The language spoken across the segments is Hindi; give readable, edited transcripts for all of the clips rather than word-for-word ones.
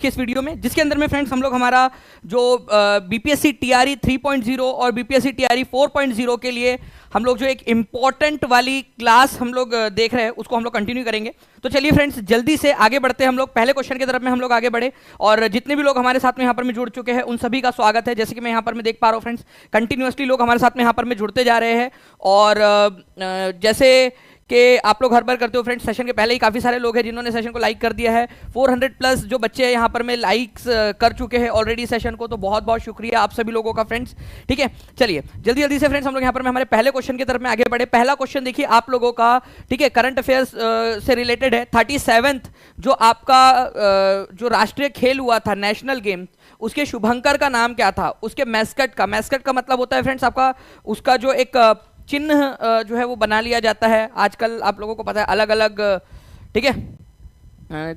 के इस वीडियो में, जिसके अंदर में फ्रेंड्स हम लोग हमारा जो बीपीएससी टीआरई 3.0 और बीपीएससी टीआरई 4.0 के लिए हम लोग जो एक इंपॉर्टेंट वाली क्लास हम लोग देख रहे हैं उसको हम लोग कंटिन्यू करेंगे। तो चलिए फ्रेंड्स जल्दी से आगे बढ़ते हैं हम लोग, पहले क्वेश्चन की तरफ में हम लोग आगे बढ़े। और जितने भी लोग हमारे साथ में यहाँ पर में जुड़ चुके हैं उन सभी का स्वागत है। जैसे कि मैं यहाँ पर में देख पा रहा हूँ फ्रेंड्स, कंटिन्यूअसली लोग हमारे साथ में यहाँ पर में जुड़ते जा रहे हैं। और जैसे कि आप लोग हर बार करते हो फ्रेंड्स, सेशन के पहले ही काफी सारे लोग हैं जिन्होंने सेशन को लाइक कर दिया है। 400 प्लस जो बच्चे यहाँ पर में लाइक्स कर चुके हैं ऑलरेडी सेशन को, तो बहुत बहुत शुक्रिया आप सभी लोगों का फ्रेंड्स। ठीक है, चलिए जल्दी जल्दी से फ्रेंड्स हम लोग यहाँ पर में हमारे पहले क्वेश्चन की तरफ में आगे बढ़े। पहला क्वेश्चन देखिए आप लोगों का, ठीक है, करंट अफेयर्स से रिलेटेड है। 37th जो आपका जो राष्ट्रीय खेल हुआ था, नेशनल गेम, उसके शुभंकर का नाम क्या था? उसके मैस्कट का मतलब होता है फ्रेंड्स आपका, उसका जो एक चिन्ह जो है वो बना लिया जाता है। आजकल आप लोगों को पता है अलग अलग, ठीक है,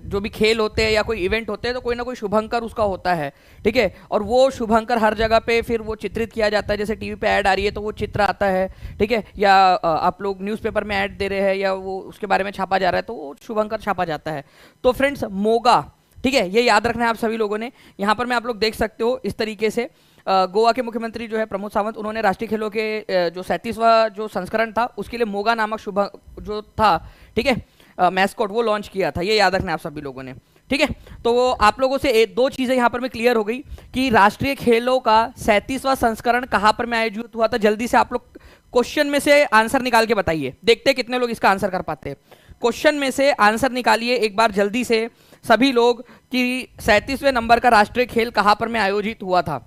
जो भी खेल होते हैं या कोई इवेंट होते हैं तो कोई ना कोई शुभंकर उसका होता है। ठीक है, और वो शुभंकर हर जगह पे फिर वो चित्रित किया जाता है। जैसे टीवी पे ऐड आ रही है तो वो चित्र आता है, ठीक है, या आप लोग न्यूज़पेपर में ऐड दे रहे हैं या वो उसके बारे में छापा जा रहा है तो वो शुभंकर छापा जाता है। तो फ्रेंड्स मोगा, ठीक है, ये याद रखना है आप सभी लोगों ने। यहाँ पर मैं आप लोग देख सकते हो इस तरीके से गोवा के मुख्यमंत्री जो है प्रमोद सावंत, उन्होंने राष्ट्रीय खेलों के जो 37वां जो संस्करण था उसके लिए मोगा नामक शुभ जो था, ठीक है, मैस्कॉट, वो लॉन्च किया था। ये याद रखना है आप सभी लोगों ने। ठीक है, तो वो आप लोगों से दो चीजें यहाँ पर में क्लियर हो गई कि राष्ट्रीय खेलों का 37वां संस्करण कहाँ पर में आयोजित हुआ था। जल्दी से आप लोग क्वेश्चन में से आंसर निकाल के बताइए, देखते हैं कितने लोग इसका आंसर कर पाते हैं। क्वेश्चन में से आंसर निकालिए एक बार जल्दी से सभी लोग कि 37वें नंबर का राष्ट्रीय खेल कहाँ पर में आयोजित हुआ था।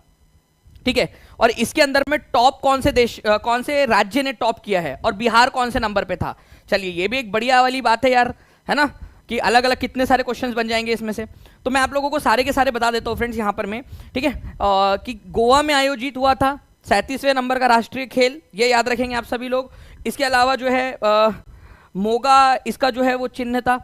ठीक है, और इसके अंदर में टॉप कौन से देश, कौन से राज्य ने टॉप किया है और बिहार कौन से नंबर पे था। चलिए ये भी एक बढ़िया वाली बात है यार, है ना, कि अलग अलग कितने सारे क्वेश्चंस बन जाएंगे इसमें से। तो मैं आप लोगों को सारे के सारे बता देता हूँ फ्रेंड्स यहाँ पर में, ठीक है, कि गोवा में आयोजित हुआ था 37वें नंबर का राष्ट्रीय खेल, ये याद रखेंगे आप सभी लोग। इसके अलावा जो है मोगा, इसका जो है वो चिन्ह था,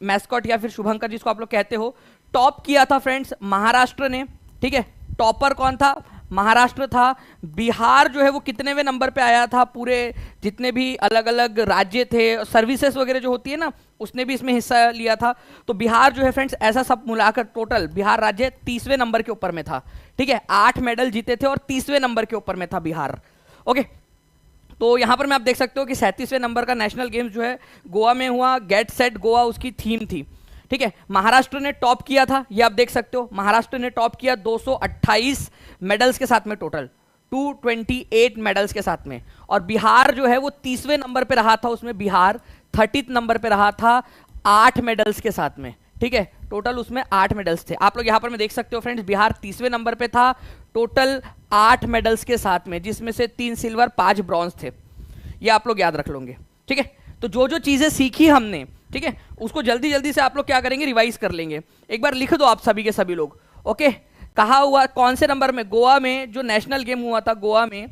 मैस्कॉट या फिर शुभंकर जिसको आप लोग कहते हो, टॉप किया था फ्रेंड्स महाराष्ट्र ने। ठीक है, टॉपर कौन था? महाराष्ट्र था। बिहार जो है वो कितनेवें नंबर पे आया था? पूरे जितने भी अलग अलग राज्य थे, सर्विसेज वगैरह जो होती है ना, उसने भी इसमें हिस्सा लिया था। तो बिहार जो है फ्रेंड्स, ऐसा सब मिलाकर टोटल बिहार राज्य 30वें नंबर के ऊपर में था। ठीक है, 8 मेडल जीते थे और 30वें नंबर के ऊपर में था बिहार। ओके, तो यहां पर मैं आप देख सकते हो कि 37वें नंबर का नेशनल गेम्स जो है गोवा में हुआ। गेट सेट गोवा उसकी थीम थी। ठीक है, महाराष्ट्र ने टॉप किया था, ये आप देख सकते हो, महाराष्ट्र ने टॉप किया 228 मेडल्स के साथ में, टोटल 228 मेडल्स के साथ में। और बिहार जो है वो 30वें नंबर पे रहा था, उसमें बिहार 30th नंबर पे रहा था 8 मेडल्स के साथ में। ठीक है, टोटल उसमें 8 मेडल्स थे। आप लोग यहां पर मैं देख सकते हो फ्रेंड्स, बिहार 30वें नंबर पे था टोटल 8 मेडल्स के साथ में, जिसमें से 3 सिल्वर 5 ब्रॉन्ज थे। ये आप लोग याद रख लोगे। ठीक है, तो जो जो चीजें सीखी हमने, ठीक है, उसको जल्दी जल्दी से आप लोग क्या करेंगे, रिवाइज कर लेंगे। एक बार लिख दो आप सभी के सभी लोग। ओके, कहा हुआ कौन से नंबर में? गोवा में जो नेशनल गेम हुआ था, गोवा में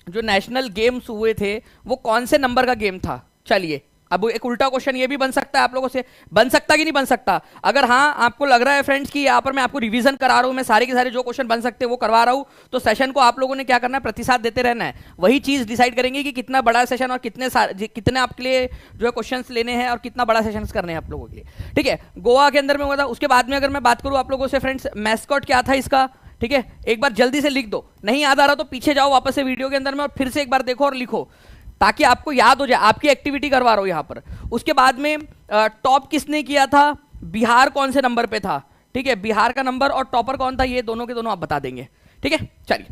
जो नेशनल गेम्स हुए थे वो कौन से नंबर का गेम था? चलिए, अब एक उल्टा क्वेश्चन ये भी बन सकता है आप लोगों से, बन सकता कि नहीं बन सकता? अगर हाँ आपको लग रहा है फ्रेंड्स कि यहाँ पर मैं आपको रिवीजन करा रहा हूँ, मैं सारे के सारे जो क्वेश्चन बन सकते हैं वो करवा रहा हूँ, तो सेशन को आप लोगों ने क्या करना है, प्रतिसाद देते रहना है। वही चीज डिसाइड करेंगे कि कितना बड़ा सेशन और कितने आपके लिए जो है क्वेश्चन लेने हैं और कितना बड़ा सेशन करने हैं आप लोगों के लिए। ठीक है, गोवा के अंदर में हुआ था। उसके बाद में अगर मैं बात करूँ आप लोगों से फ्रेंड्स, मैस्कॉट क्या था इसका? ठीक है, एक बार जल्दी से लिख दो, नहीं याद आ रहा तो पीछे जाओ वापस से वीडियो के अंदर में और फिर से एक बार देखो और लिखो, ताकि आपको याद हो जाए। आपकी एक्टिविटी करवा रहा हूं यहां पर। उसके बाद में टॉप किसने किया था? बिहार कौन से नंबर पे था? ठीक है, बिहार का नंबर और टॉपर कौन था, ये दोनों के दोनों आप बता देंगे। ठीक है, चलिए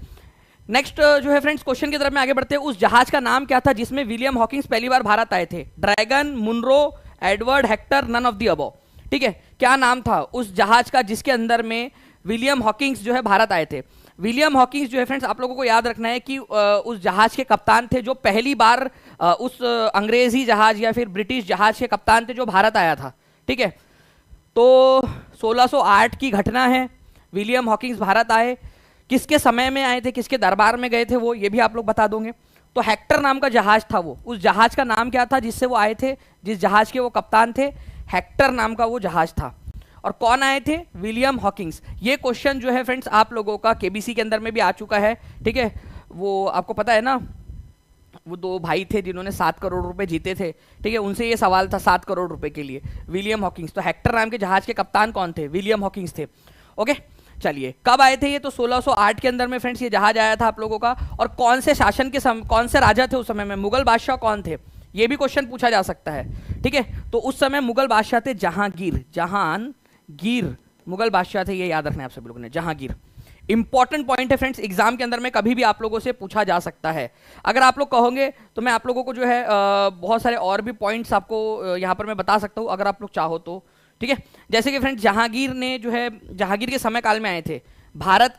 नेक्स्ट जो है फ्रेंड्स, क्वेश्चन की तरफ में आगे बढ़ते हैं। उस जहाज का नाम क्या था जिसमें विलियम हॉकिंस पहली बार भारत आए थे? Dragon, Munro, Edward, Hector, none of the above. ठीक है, क्या नाम था उस जहाज का जिसके अंदर में विलियम हॉकिंस जो है भारत आए थे? विलियम हॉकिंस जो है फ्रेंड्स, आप लोगों को याद रखना है कि उस जहाज के कप्तान थे जो पहली बार उस अंग्रेजी जहाज या फिर ब्रिटिश जहाज के कप्तान थे जो भारत आया था। ठीक है, तो 1608 की घटना है, विलियम हॉकिंस भारत आए। किसके समय में आए थे, किसके दरबार में गए थे, वो ये भी आप लोग बता दोगे। तो हेक्टर नाम का जहाज था वो, उस जहाज का नाम क्या था जिससे वो आए थे, जिस जहाज के वो कप्तान थे? हेक्टर नाम का वो जहाज था। और कौन आए थे? William Hawkins. ये क्वेश्चन जो है फ्रेंड्स आप लोगों का केबीसी के अंदर में भी आ चुका है। ठीक है, वो आपको पता है ना, वो दो भाई थे जिन्होंने 7 करोड़ रुपए जीते थे, ठीक है, उनसे ये सवाल था 7 करोड़ रुपए के लिए, विलियम हॉकिंस। तो हेक्टर नाम के जहाज के कप्तान कौन थे? विलियम हॉकिंस थे। ओके, चलिए कब आए थे ये? तो 1608 के अंदर में फ्रेंड्स ये जहाज आया था आप लोगों का। और कौन से शासन के कौन से राजा थे उस समय में? मुगल बादशाह कौन थे? ये भी क्वेश्चन पूछा जा सकता है, ठीक है। तो उस समय मुगल बादशाह थे जहांगीर, जहांगीर मुगल बादशाह थे, ये याद रखना है आप सभी लोगों ने, जहांगीर। इंपॉर्टेंट पॉइंट है फ्रेंड्स, एग्जाम के अंदर में कभी भी आप लोगों से पूछा जा सकता है। अगर आप लोग कहोगे तो मैं आप लोगों को जो है बहुत सारे और भी पॉइंट्स आपको यहाँ पर मैं बता सकता हूँ, अगर आप लोग चाहो तो, ठीक है। जैसे कि फ्रेंड्स जहांगीर ने जो है, जहांगीर के समय काल में आए थे। भारत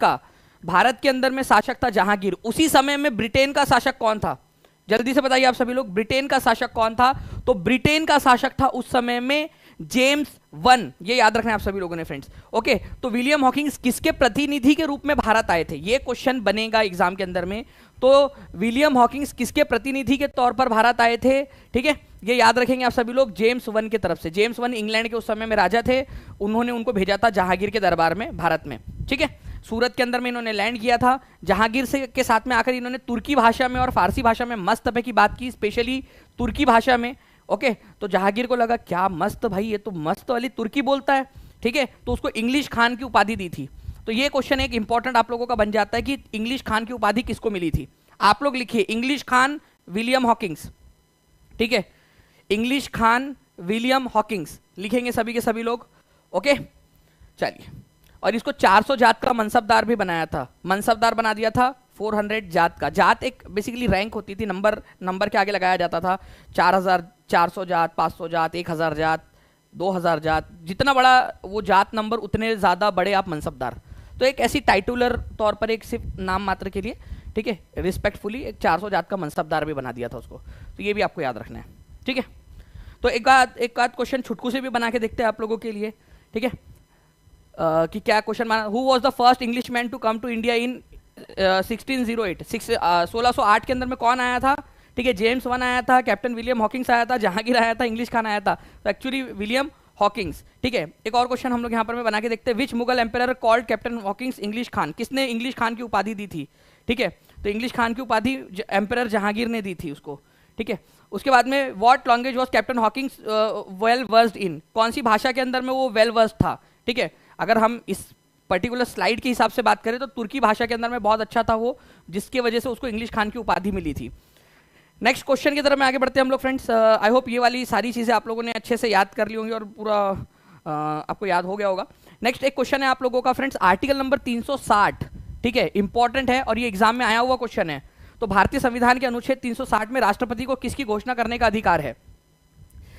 के अंदर में शासक था जहांगीर। उसी समय में ब्रिटेन का शासक कौन था? जल्दी से बताइए आप सभी लोग, ब्रिटेन का शासक कौन था? तो ब्रिटेन का शासक था उस समय में जेम्स वन, ये याद रखना है आप सभी लोगों ने फ्रेंड्स। ओके, तो विलियम हॉकिंस किसके प्रतिनिधि के रूप में भारत आए थे? ये क्वेश्चन बनेगा एग्जाम के अंदर में। तो विलियम हॉकिंस किसके प्रतिनिधि के तौर पर भारत आए थे? ठीक है, ये याद रखेंगे आप सभी लोग, जेम्स वन की तरफ से। जेम्स वन इंग्लैंड के उस समय में राजा थे, उन्होंने उनको भेजा था जहांगीर के दरबार में भारत में, ठीक है। सूरत के अंदर में इन्होंने लैंड किया था। जहांगीर से के साथ में आकर इन्होंने तुर्की भाषा में और फारसी भाषा में मस्त तरह की बात की, स्पेशली तुर्की भाषा में। ओके, तो जहांगीर को लगा क्या मस्त भाई, ये तो मस्त वाली तुर्की बोलता है, ठीक है, तो उसको इंग्लिश खान की उपाधि दी थी। तो ये क्वेश्चन एक इंपॉर्टेंट आप लोगों का बन जाता है कि इंग्लिश खान की उपाधि किसको मिली थी? आप लोग लिखिए इंग्लिश खान विलियम हॉकिंस, ठीक है, इंग्लिश खान विलियम हॉकिंस लिखेंगे सभी के सभी लोग। ओके, चलिए, और इसको 400 जात का मनसबदार भी बनाया था, मनसबदार बना दिया था 400 जात का। जात एक बेसिकली रैंक होती थी, नंबर के आगे लगाया जाता था। 400 जात, 500 जात, 1000 जात, 2000 जात, जितना बड़ा वो जात नंबर उतने ज़्यादा बड़े आप मनसबदार। तो एक ऐसी टाइटुलर तौर पर एक सिर्फ नाम मात्र के लिए, ठीक है, रिस्पेक्टफुली एक 400 जात का मनसबदार भी बना दिया था उसको। तो ये भी आपको याद रखना है, ठीक है। तो एक आध क्वेश्चन छुटकू से भी बना के देखते हैं आप लोगों के लिए, ठीक है, कि क्या क्वेश्चन माना। Who was the first English man to come to India in 1608? 1608 के अंदर में कौन आया था? ठीक है, जेम्स वन आया था, कैप्टन विलियम हॉकिंस आया था, जहांगीर आया था, इंग्लिश खान आया था। तो एक्चुअली विलियम हॉकिंस, ठीक है। एक और क्वेश्चन हम लोग यहाँ पर में बना के देखते हैं। Which Mughal empire called Captain Hawkins English Khan? किसने इंग्लिश खान की उपाधि दी थी? ठीक है, तो इंग्लिश खान की उपाधि एम्पायर जहांगीर ने दी थी उसको, ठीक है। उसके बाद में what language was captain Hawkins well versed in? कौन सी भाषा के अंदर में वो वेल वर्स्ड था? ठीक है, अगर हम इस पर्टिकुलर स्लाइड के हिसाब से बात करें तो तुर्की भाषा के अंदर में बहुत अच्छा था वो, जिसकी वजह से उसको इंग्लिश खान की उपाधि मिली थी। नेक्स्ट क्वेश्चन की तरफ में आगे बढ़ते हैं हम लोग फ्रेंड्स। आई होप ये वाली सारी चीज़ें आप लोगों ने अच्छे से याद कर ली होंगी और पूरा आपको याद हो गया होगा। नेक्स्ट एक क्वेश्चन है आप लोगों का फ्रेंड्स, आर्टिकल नंबर 360, ठीक है, इंपॉर्टेंट है और ये एग्जाम में आया हुआ क्वेश्चन है। तो भारतीय संविधान के अनुच्छेद 360 में राष्ट्रपति को किसकी घोषणा करने का अधिकार है?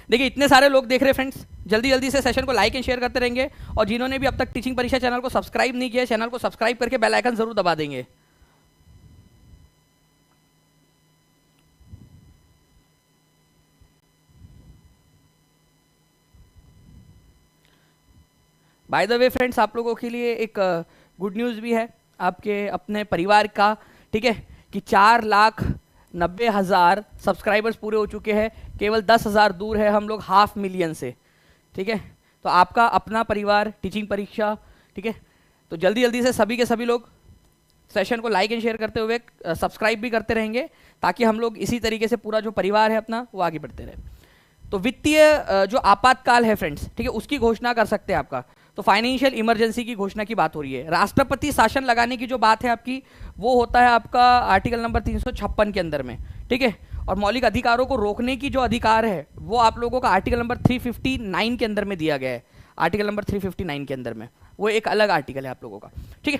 देखिए इतने सारे लोग देख रहे हैं फ्रेंड्स, जल्दी जल्दी से सेशन को लाइक एंड शेयर करते रहेंगे, और जिन्होंने भी अब तक टीचिंग परीक्षा चैनल को सब्सक्राइब नहीं किया, चैनल को सब्सक्राइब करके बेल आइकन जरूर दबा देंगे। बाय द वे फ्रेंड्स, आप लोगों के लिए एक गुड न्यूज़ भी है आपके अपने परिवार का, ठीक है, कि 4,90,000 सब्सक्राइबर्स पूरे हो चुके हैं। केवल 10,000 दूर है हम लोग 500,000 से, ठीक है। तो आपका अपना परिवार टीचिंग परीक्षा, ठीक है, तो जल्दी जल्दी से सभी के सभी लोग सेशन को लाइक एंड शेयर करते हुए सब्सक्राइब भी करते रहेंगे, ताकि हम लोग इसी तरीके से पूरा जो परिवार है अपना वो आगे बढ़ते रहे। तो वित्तीय जो आपातकाल है फ्रेंड्स, ठीक है, उसकी घोषणा कर सकते हैं आपका। तो फाइनेंशियल इमरजेंसी की घोषणा की बात हो रही है। राष्ट्रपति शासन लगाने की जो बात है आपकी, वो होता है आपका आर्टिकल नंबर 356 के अंदर में, ठीक है। और मौलिक अधिकारों को रोकने की जो अधिकार है वो आप लोगों का आर्टिकल नंबर 359 के अंदर में दिया गया है। आर्टिकल नंबर 359 के अंदर में वो एक अलग आर्टिकल है आप लोगों का, ठीक है।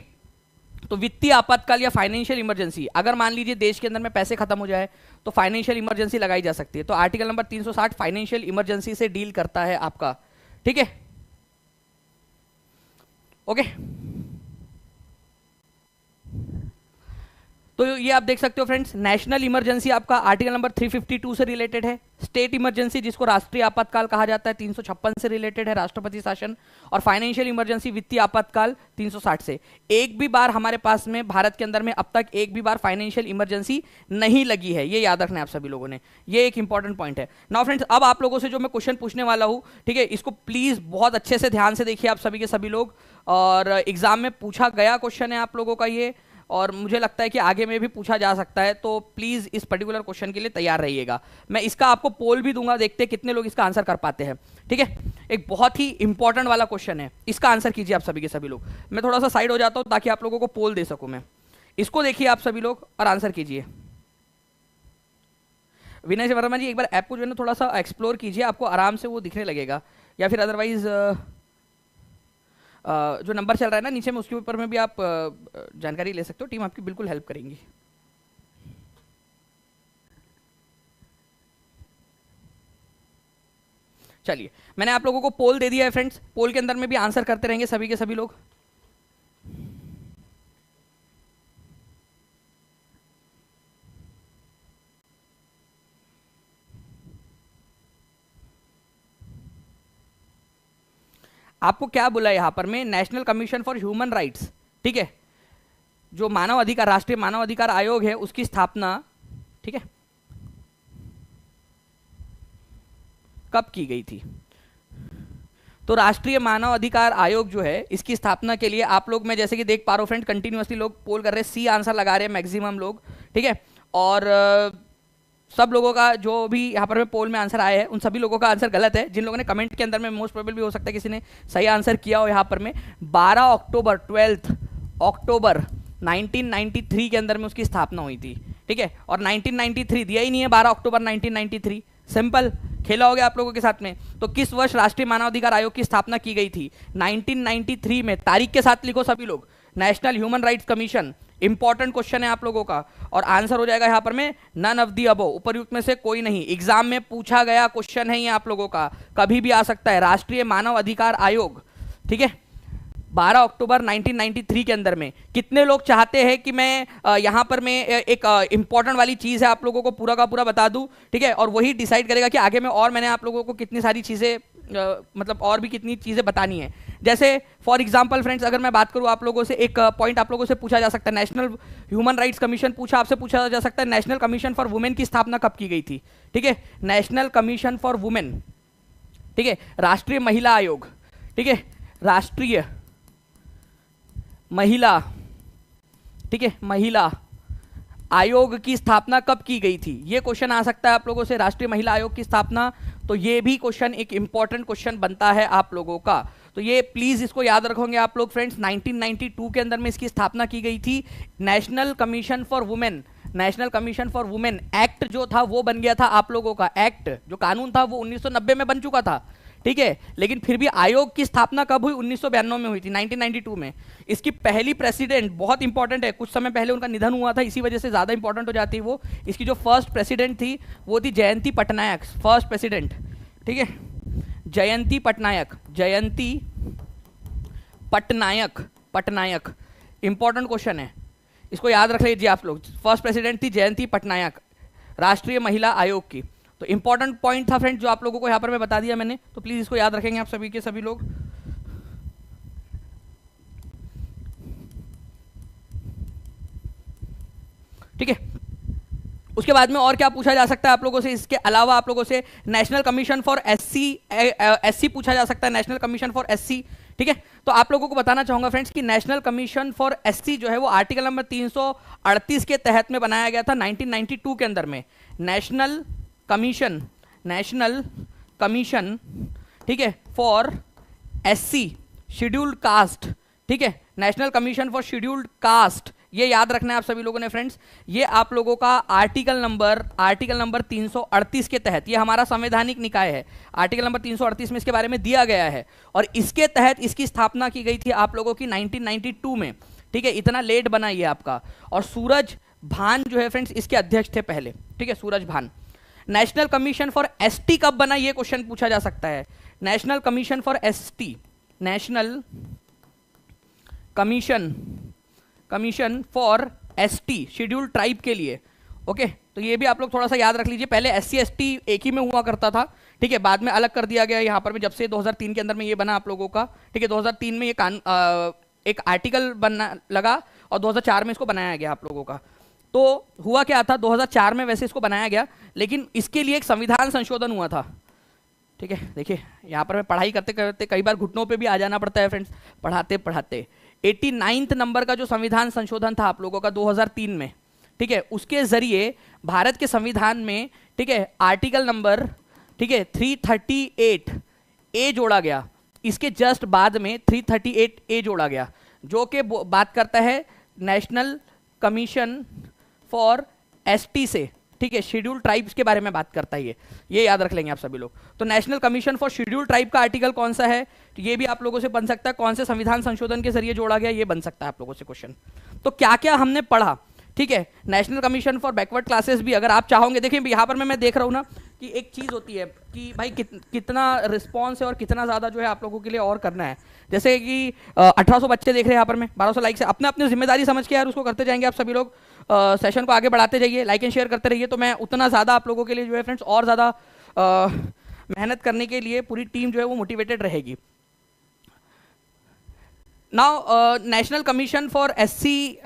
तो वित्तीय आपातकाल या फाइनेंशियल इमरजेंसी, अगर मान लीजिए देश के अंदर में पैसे खत्म हो जाए तो फाइनेंशियल इमरजेंसी लगाई जा सकती है। तो आर्टिकल नंबर 360 फाइनेंशियल इमरजेंसी से डील करता है आपका, ठीक है, ओके। तो ये आप देख सकते हो फ्रेंड्स, नेशनल इमरजेंसी आपका आर्टिकल नंबर 352 से रिलेटेड है। स्टेट इमरजेंसी जिसको राष्ट्रीय आपातकाल कहा जाता है 356 से रिलेटेड है, राष्ट्रपति शासन। और फाइनेंशियल इमरजेंसी वित्तीय आपातकाल 360 से। एक भी बार हमारे पास में भारत के अंदर में अब तक एक भी बार फाइनेंशियल इमरजेंसी नहीं लगी है, ये याद रखना है आप सभी लोगों ने, ये एक इंपॉर्टेंट पॉइंट है। नाउ फ्रेंड्स, अब आप लोगों से जो मैं क्वेश्चन पूछने वाला हूँ, ठीक है, इसको प्लीज बहुत अच्छे से ध्यान से देखिए आप सभी के सभी लोग। और एग्जाम में पूछा गया क्वेश्चन है आप लोगों का ये, और मुझे लगता है कि आगे में भी पूछा जा सकता है, तो प्लीज इस पर्टिकुलर क्वेश्चन के लिए तैयार रहिएगा। मैं इसका आपको पोल भी दूंगा, देखते हैं कितने लोग इसका आंसर कर पाते हैं। ठीक है, एक बहुत ही इंपॉर्टेंट वाला क्वेश्चन है, इसका आंसर कीजिए आप सभी के सभी लोग। मैं थोड़ा सा साइड हो जाता हूं ताकि आप लोगों को पोल दे सकूं मैं। इसको देखिए आप सभी लोग और आंसर कीजिए। विनय वर्मा जी एक बार ऐप को जो है ना थोड़ा सा एक्सप्लोर कीजिए, आपको आराम से वो दिखने लगेगा, या फिर अदरवाइज जो नंबर चल रहा है ना नीचे में उसके ऊपर में भी आप जानकारी ले सकते हो, टीम आपकी बिल्कुल हेल्प करेंगी। चलिए, मैंने आप लोगों को पोल दे दिया है फ्रेंड्स, पोल के अंदर में भी आंसर करते रहेंगे सभी के सभी लोग। आपको क्या बोला यहां पर में, national commission for human rights, ठीक है, जो मानव अधिकार, राष्ट्रीय मानव अधिकार आयोग है उसकी स्थापना, ठीक है, कब की गई थी? तो राष्ट्रीय मानव अधिकार आयोग जो है इसकी स्थापना के लिए आप लोग, मैं जैसे कि देख पा रहा हूं फ्रेंड, कंटिन्यूअसली लोग पोल कर रहे हैं, सी आंसर लगा रहे हैं मैक्सिमम लोग, ठीक है, और सब लोगों का जो भी यहाँ पर पोल में आंसर आया है उन सभी लोगों का आंसर गलत है। जिन लोगों ने कमेंट के अंदर में, मोस्ट प्रोबेबल भी हो सकता है किसी ने सही आंसर किया हो यहाँ पर में, 12 अक्टूबर 12 अक्टूबर 1993 के अंदर में उसकी स्थापना हुई थी, ठीक है, और 1993 दिया ही नहीं है, 12 अक्टूबर 1993, सिंपल खेला हो गया आप लोगों के साथ में। तो किस वर्ष राष्ट्रीय मानवाधिकार आयोग की स्थापना की गई थी? 1993 में, तारीख के साथ लिखो सभी लोग, national human rights commission, important question है आप लोगों का, और आंसर हो जाएगा यहां पर में नन ऑफ दी अबव, उपरयुक्त में से कोई नहीं। एग्जाम में पूछा गया क्वेश्चन है ये आप लोगों का, कभी भी आ सकता है। राष्ट्रीय मानव अधिकार आयोग, ठीक है, 12 अक्टूबर 1993 के अंदर में। कितने लोग चाहते हैं कि मैं यहां पर मैं एक इंपॉर्टेंट वाली चीज है आप लोगों को पूरा का पूरा बता दूं, ठीक है, और वही डिसाइड करेगा कि आगे में और मैंने आप लोगों को कितनी सारी चीजें मतलब और भी कितनी चीजें बतानी है। जैसे फॉर एग्जांपल फ्रेंड्स, अगर मैं बात करूं आप लोगों से, एक पॉइंट आप लोगों से पूछा जा सकता है, नेशनल ह्यूमन राइट्स कमीशन आपसे पूछा जा सकता है, नेशनल कमीशन फॉर वुमेन की स्थापना कब की गई थी? ठीक है, नेशनल कमीशन फॉर वुमेन, ठीक है, राष्ट्रीय महिला आयोग, ठीक है, राष्ट्रीय महिला, ठीक है, महिला आयोग की स्थापना कब की गई थी? ये क्वेश्चन आ सकता है आप लोगों से, राष्ट्रीय महिला आयोग की स्थापना, तो ये भी क्वेश्चन एक इंपॉर्टेंट क्वेश्चन बनता है आप लोगों का, तो ये प्लीज इसको याद रखोगे आप लोग फ्रेंड्स। 1992 के अंदर में इसकी स्थापना की गई थी। National commission for women, national commission for women act जो था वो बन गया था आप लोगों का, एक्ट जो कानून था वो 1990 में बन चुका था, ठीक है, लेकिन फिर भी आयोग की स्थापना कब हुई? 1992 में हुई थी, 1992 में। इसकी पहली प्रेसिडेंट बहुत इंपॉर्टेंट है, कुछ समय पहले उनका निधन हुआ था, इसी वजह से ज्यादा इंपॉर्टेंट हो जाती है वो। इसकी जो फर्स्ट प्रेसिडेंट थी वो थी जयंती पटनायक, फर्स्ट प्रेसिडेंट, ठीक है, जयंती पटनायक, जयंती पटनायक, पटनायक इंपॉर्टेंट क्वेश्चन है, इसको याद रख लीजिए आप लोग। फर्स्ट प्रेसिडेंट थी जयंती पटनायक, राष्ट्रीय महिला आयोग की। तो इंपॉर्टेंट पॉइंट था फ्रेंड जो आप लोगों को यहां पर मैं बता दिया मैंने, तो प्लीज इसको याद रखेंगे आप सभी के सभी लोग। ठीक है, उसके बाद में और क्या पूछा जा सकता है आप लोगों से? इसके अलावा आप लोगों से नेशनल कमीशन फॉर एससी पूछा जा सकता है, नेशनल कमीशन फॉर एससी, ठीक है। तो आप लोगों को बताना चाहूंगा फ्रेंड्स कि नेशनल कमीशन फॉर एससी जो है वो आर्टिकल नंबर 338 के तहत में बनाया गया था 1992 के अंदर में। नेशनल कमीशन, नेशनल कमीशन, ठीक है, फॉर एससी, शेड्यूल्ड कास्ट, ठीक है, national commission for scheduled caste, ये याद रखना है आप सभी लोगों ने फ्रेंड्स। ये आप लोगों का आर्टिकल नंबर 338 के तहत, ये हमारा संवैधानिक निकाय है, आर्टिकल नंबर 338 में इसके बारे में दिया गया है, और इसके तहत इसकी स्थापना की गई थी आप लोगों की 1992 में, ठीक है। इतना लेट बना ये आपका, और सूरज भान जो है फ्रेंड्स इसके अध्यक्ष थे पहले, ठीक है, सूरज भान। नेशनल कमीशन फॉर एसटी कब बना, ये क्वेश्चन पूछा जा सकता है। National commission for ST, national commission for ST, scheduled tribe के लिए, ओके। तो ये भी आप लोग थोड़ा सा याद रख लीजिए, पहले एससी एसटी एक ही में हुआ करता था, ठीक है, बाद में अलग कर दिया गया यहाँ पर में, जब से 2003 के अंदर में ये बना आप लोगों का, ठीक है। 2003 में ये एक आर्टिकल बनना लगा, और 2004 में इसको बनाया गया आप लोगों का। तो हुआ क्या था, 2004 में वैसे इसको बनाया गया, लेकिन इसके लिए एक संविधान संशोधन हुआ था, ठीक है। देखिए यहाँ पर मैं पढ़ाई करते करते कई बार घुटनों पे भी आ जाना पड़ता है फ्रेंड्स, पढ़ाते पढ़ाते। 89th नंबर का जो संविधान संशोधन था आप लोगों का 2003 में, ठीक है, उसके जरिए भारत के संविधान में, ठीक है, आर्टिकल नंबर, ठीक है, 338 ए जोड़ा गया। इसके जस्ट बाद में 338 ए जोड़ा गया, जो कि बात करता है नेशनल कमीशन फॉर एसटी से, ठीक है, शेड्यूल ट्राइब्स के बारे में बात करता है ये याद रख लेंगे आप सभी लोग। तो national commission for schedule tribe का आर्टिकल कौन सा है, तो ये भी आप लोगों से बन सकता है, कौन से संविधान संशोधन के जरिए जोड़ा गया, ये बन सकता है आप लोगों से क्वेश्चन। तो क्या क्या हमने पढ़ा, ठीक है, national commission for backward classes भी अगर आप चाहोगे, देखिए यहाँ पर मैं देख रहा हूँ ना कि एक चीज़ होती है कि भाई कितना रिस्पॉन्स है और कितना ज़्यादा जो है आप लोगों के लिए और करना है। जैसे कि 1800 बच्चे देख रहे हैं यहाँ पर, मैं 1200 लाइक से अपने अपनी जिम्मेदारी समझ के यार उसको करते जाएंगे आप सभी लोग, सेशन को आगे बढ़ाते जाइए, लाइक एंड शेयर करते रहिए, तो मैं उतना ज़्यादा आप लोगों के लिए जो है फ्रेंड्स और ज़्यादा मेहनत करने के लिए पूरी टीम जो है वो मोटिवेटेड रहेगी। Now national commission for SC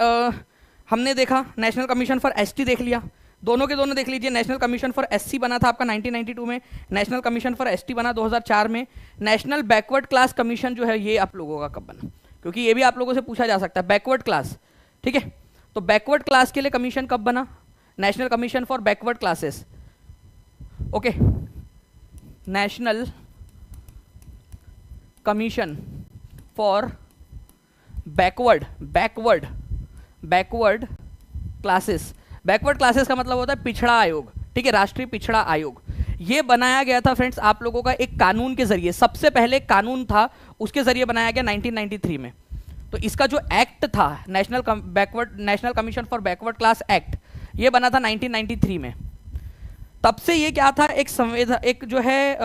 हमने देखा, नेशनल कमीशन फॉर एसटी देख लिया, दोनों के दोनों देख लीजिए। नेशनल कमीशन फॉर एससी बना था आपका 1992 में, नेशनल कमीशन फॉर एसटी बना 2004 में। नेशनल बैकवर्ड क्लास कमीशन जो है ये आप लोगों का कब बना, क्योंकि ये भी आप लोगों से पूछा जा सकता है, बैकवर्ड क्लास, ठीक है, तो बैकवर्ड क्लास के लिए कमीशन कब बना, national commission for backward classes, okay, national commission for backward classes. Backward classes का मतलब होता है पिछड़ा आयोग, ठीक है, राष्ट्रीय पिछड़ा आयोग। ये बनाया गया था फ्रेंड्स आप लोगों का एक कानून के जरिए, सबसे पहले कानून था उसके जरिए बनाया गया 1993 में। तो इसका जो एक्ट था national commission for backward class act, ये बना था 1993 में। तब से ये क्या था, एक जो है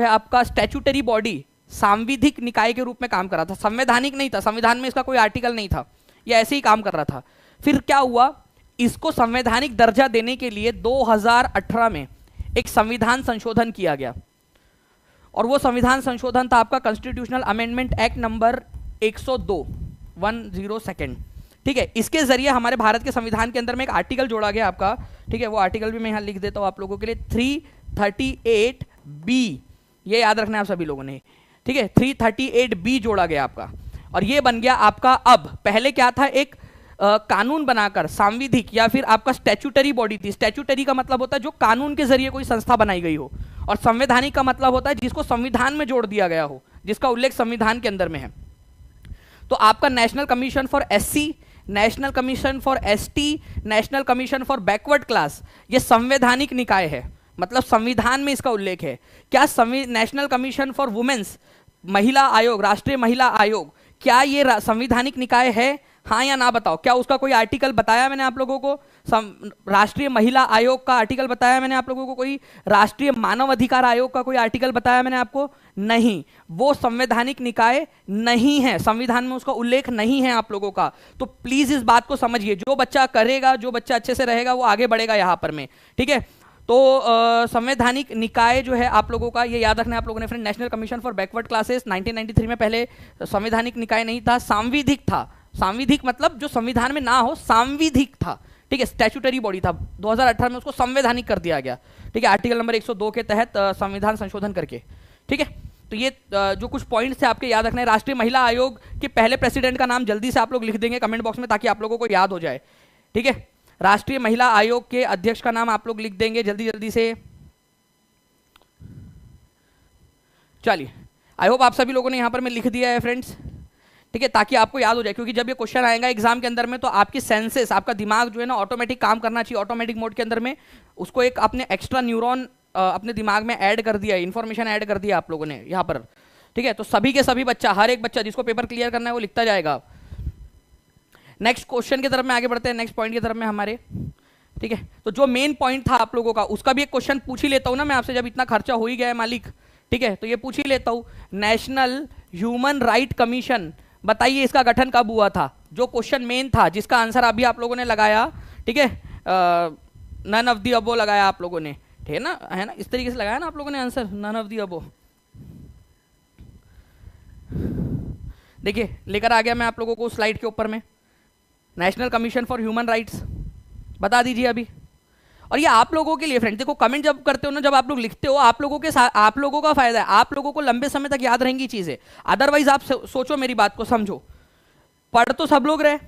आपका स्टैट्यूटरी बॉडी, सांविधिक निकाय के रूप में काम कर रहा था, संवैधानिक नहीं था, संविधान में इसका कोई आर्टिकल नहीं था, ये ऐसे ही काम कर रहा था। फिर क्या हुआ, इसको संवैधानिक दर्जा देने के लिए 2018 में एक संविधान संशोधन किया गया, और वो संविधान संशोधन था आपका कॉन्स्टिट्यूशनल अमेंडमेंट एक्ट नंबर 102, ठीक है। इसके जरिए हमारे भारत के संविधान के अंदर में एक आर्टिकल जोड़ा गया आपका, ठीक है, वो आर्टिकल भी मैं यहां लिख देता हूं आप लोगों के लिए, 338B, ये याद रखना है आप सभी लोगों ने, ठीक है, 338B जोड़ा गया आपका, और ये बन गया आपका। अब पहले क्या था, एक कानून बनाकर सांविधिक या फिर आपका स्टैट्यूटरी बॉडी थी। स्टैट्यूटरी का मतलब होता है जो कानून के जरिए कोई संस्था बनाई गई हो, और संवैधानिक का मतलब होता है जिसको संविधान में जोड़ दिया गया हो, जिसका उल्लेख संविधान के अंदर में है। तो आपका national commission for SC, national commission for ST, national commission for backward class, ये संवैधानिक निकाय है, मतलब संविधान में इसका उल्लेख है। क्या नेशनल कमीशन फॉर वुमेन्स, महिला आयोग, राष्ट्रीय महिला आयोग, क्या ये संवैधानिक निकाय है, हाँ या ना बताओ। क्या उसका कोई आर्टिकल बताया मैंने आप लोगों को, राष्ट्रीय महिला आयोग का आर्टिकल बताया मैंने आप लोगों को, कोई राष्ट्रीय मानव अधिकार आयोग का कोई आर्टिकल बताया मैंने आपको, नहीं, वो संवैधानिक निकाय नहीं है, संविधान में उसका उल्लेख नहीं है आप लोगों का। तो प्लीज इस बात को समझिए, जो बच्चा करेगा, जो बच्चा अच्छे से रहेगा वो आगे बढ़ेगा यहां पर में, ठीक है। तो संवैधानिक निकाय जो है आप लोगों का, ये याद रखना है आप लोगों ने friend, national commission for backward classes 1993 में पहले संवैधानिक निकाय नहीं था, सांविधिक था। सांविधिक मतलब जो संविधान में ना हो, सांविधिक था, ठीक है, स्टैट्यूटरी बॉडी था। 2018 में उसको संवैधानिक कर दिया गया, ठीक है, आर्टिकल नंबर 102 के तहत संविधान संशोधन करके, ठीक है। तो ये जो कुछ पॉइंट्स थे आपके याद रखना है। राष्ट्रीय महिला आयोग के पहले प्रेसिडेंट का नाम जल्दी से आप लोग लिख देंगे कमेंट बॉक्स में, ताकि आप लोगों को याद हो जाए, ठीक है। राष्ट्रीय महिला आयोग के अध्यक्ष का नाम आप लोग लिख देंगे जल्दी जल्दी से। चलिए, आई होप आप सभी लोगों ने यहां पर मैं लिख दिया है फ्रेंड्स, ठीक है, ताकि आपको याद हो जाए, क्योंकि जब ये क्वेश्चन आएगा एग्जाम के अंदर में तो आपकी सेंसेस, आपका दिमाग जो है ना ऑटोमेटिक काम करना चाहिए, ऑटोमेटिक मोड के अंदर में। उसको एक आपने एक्स्ट्रा न्यूरॉन अपने दिमाग में ऐड कर दिया, इंफॉर्मेशन ऐड कर दिया आप लोगों ने यहाँ पर, ठीक है। तो सभी के सभी बच्चा, हर एक बच्चा जिसको पेपर क्लियर करना है वो लिखता जाएगा। नेक्स्ट क्वेश्चन की तरफ में आगे बढ़ते हैं, नेक्स्ट पॉइंट की तरफ में हमारे, ठीक है। तो जो मेन पॉइंट था आप लोगों का, उसका भी एक क्वेश्चन पूछ ही लेता हूं ना मैं आपसे, जब इतना खर्चा हो ही गया है मालिक, ठीक है, तो ये पूछ ही लेता हूं। नेशनल ह्यूमन राइट कमीशन, बताइए इसका गठन कब हुआ था? जो क्वेश्चन मेन था, जिसका आंसर अभी आप लोगों ने लगाया, ठीक है, नन ऑफ दी अबो लगाया आप लोगों ने, ठीक है ना, इस तरीके से लगाया ना आप लोगों ने आंसर, नन ऑफ दी अबो। देखिए लेकर आ गया मैं आप लोगों को स्लाइड के ऊपर में, national commission for human rights, बता दीजिए अभी। और ये आप लोगों के लिए फ्रेंड, देखो कमेंट जब करते हो ना, जब आप लोग लिखते हो, आप लोगों के साथ, आप लोगों का फायदा है, आप लोगों को लंबे समय तक याद रहेंगी चीजें। अदरवाइज आप सोचो, मेरी बात को समझो, पढ़ तो सब लोग रहे,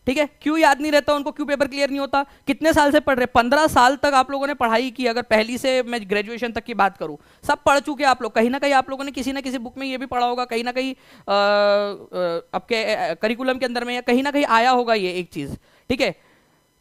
ठीक है, क्यों याद नहीं रहता उनको, क्यों पेपर क्लियर नहीं होता? कितने साल से पढ़ रहे? 15 साल तक आप लोगों ने पढ़ाई की। अगर पहली से मैं ग्रेजुएशन तक की बात करूं, सब पढ़ चुके आप लोग। कहीं ना कहीं आप लोगों ने किसी ना किसी बुक में ये भी पढ़ा होगा, कहीं ना कहीं आपके करिकुलम के अंदर में या कहीं ना कहीं आया होगा ये एक चीज, ठीक है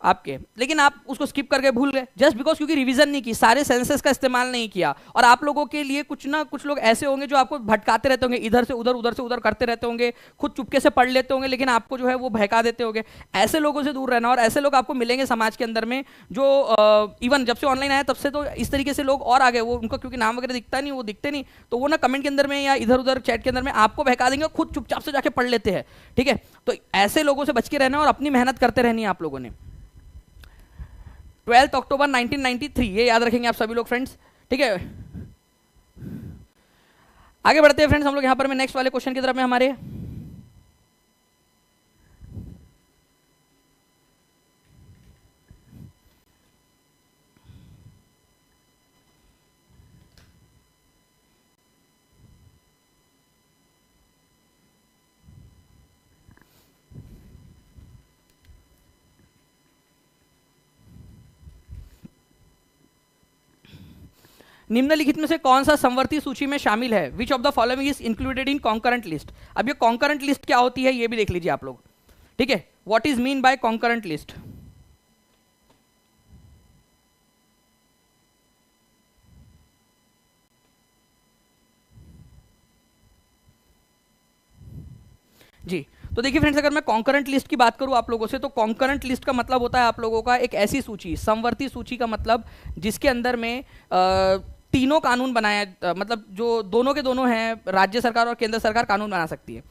आपके, लेकिन आप उसको स्किप करके भूल गए जस्ट बिकॉज क्योंकि रिवीजन नहीं की, सारे सेंसेस का इस्तेमाल नहीं किया। और आप लोगों के लिए कुछ ना कुछ लोग ऐसे होंगे जो आपको भटकाते रहते होंगे, इधर से उधर, उधर से उधर करते रहते होंगे, खुद चुपके से पढ़ लेते होंगे, लेकिन आपको जो है वो बहका देते होंगे। ऐसे लोगों से दूर रहना। और ऐसे लोग आपको मिलेंगे समाज के अंदर में जो इवन जब से ऑनलाइन आया तब से तो इस तरीके से लोग और आ गए, वो उनको क्योंकि नाम वगैरह दिखता नहीं, वो दिखते नहीं, तो वो ना कमेंट के अंदर में या इधर उधर चैट के अंदर में आपको बहका देंगे, खुद चुपचाप से जाके पढ़ लेते हैं, ठीक है। तो ऐसे लोगों से बच के रहना और अपनी मेहनत करते रहनी है आप लोगों ने। 12 अक्टूबर 1993, ये याद रखेंगे आप सभी लोग फ्रेंड्स, ठीक है। आगे बढ़ते हैं फ्रेंड्स हम लोग यहां पर में नेक्स्ट वाले क्वेश्चन की तरफ में हमारे। निम्नलिखित में से कौन सा समवर्ती सूची में शामिल है? Which of the following is included in concurrent list? अब ये कॉन्करेंट लिस्ट क्या होती है ये भी देख लीजिए आप लोग, ठीक है। What is mean by concurrent list? जी, तो देखिए फ्रेंड्स, अगर मैं कॉन्करेंट लिस्ट की बात करूं आप लोगों से, तो कॉन्करेंट लिस्ट का मतलब होता है आप लोगों का एक ऐसी सूची, समवर्ती सूची का मतलब जिसके अंदर में तीनों कानून बनाया, मतलब जो दोनों के दोनों हैं, राज्य सरकार और केंद्र सरकार कानून बना सकती है।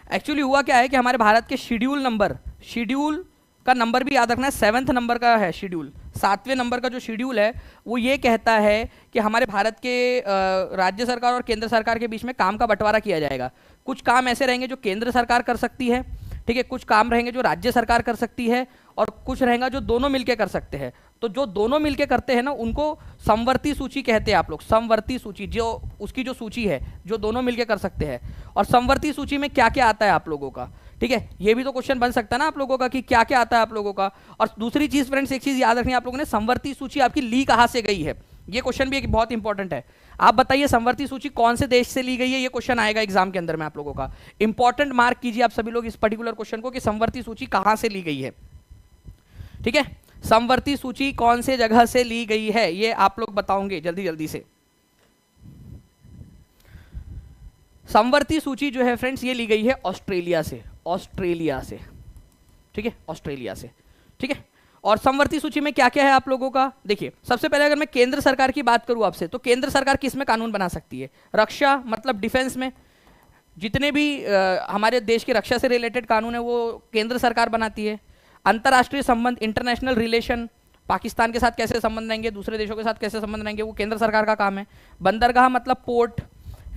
एक्चुअली हुआ क्या है कि हमारे भारत के शेड्यूल का नंबर भी याद रखना है, 7वें नंबर का है शेड्यूल। 7वें नंबर का जो शेड्यूल है वो ये कहता है कि हमारे भारत के राज्य सरकार और केंद्र सरकार के बीच में काम का बंटवारा किया जाएगा। कुछ काम ऐसे रहेंगे जो केंद्र सरकार कर सकती है, ठीक है, कुछ काम रहेंगे जो राज्य सरकार कर सकती है, और कुछ रहेगा जो दोनों मिलके कर सकते हैं। तो जो दोनों मिलके करते हैं ना, उनको समवर्ती सूची कहते हैं आप लोग। समवर्ती सूची, जो उसकी जो सूची है जो दोनों मिलके कर सकते हैं। और समवर्ती सूची में क्या क्या आता है आप लोगों का, ठीक है, ये भी तो क्वेश्चन बन सकता है ना आप लोगों का कि क्या क्या आता है आप लोगों का। और दूसरी चीज फ्रेंड्स, एक चीज याद रखनी है आप लोगों ने, समवर्ती सूची आपकी ली कहां से गई है, ये क्वेश्चन भी एक बहुत इंपॉर्टेंट है। आप बताइए समवर्ती सूची कौन से देश से ली गई है, ये क्वेश्चन आएगा एग्जाम के अंदर में आप लोगों का। इंपॉर्टेंट मार्क कीजिए आप सभी लोग इस पर्टिकुलर क्वेश्चन को कि समवर्ती सूची कहां से ली गई है, ठीक है। समवर्ती सूची कौन से जगह से ली गई है ये आप लोग बताओगे जल्दी जल्दी से। समवर्ती सूची जो है फ्रेंड्स ये ली गई है ऑस्ट्रेलिया से, ठीक है, ऑस्ट्रेलिया से, ठीक है। और समवर्ती सूची में क्या क्या है आप लोगों का, देखिए सबसे पहले अगर मैं केंद्र सरकार की बात करूं आपसे, तो केंद्र सरकार किस में कानून बना सकती है? रक्षा, मतलब डिफेंस में जितने भी हमारे देश की रक्षा से रिलेटेड कानून है वो केंद्र सरकार बनाती है। अंतर्राष्ट्रीय संबंध, इंटरनेशनल रिलेशन, पाकिस्तान के साथ कैसे संबंध रहेंगे, दूसरे देशों के साथ कैसे संबंध रहेंगे, वो केंद्र सरकार का काम है। बंदरगाह मतलब पोर्ट।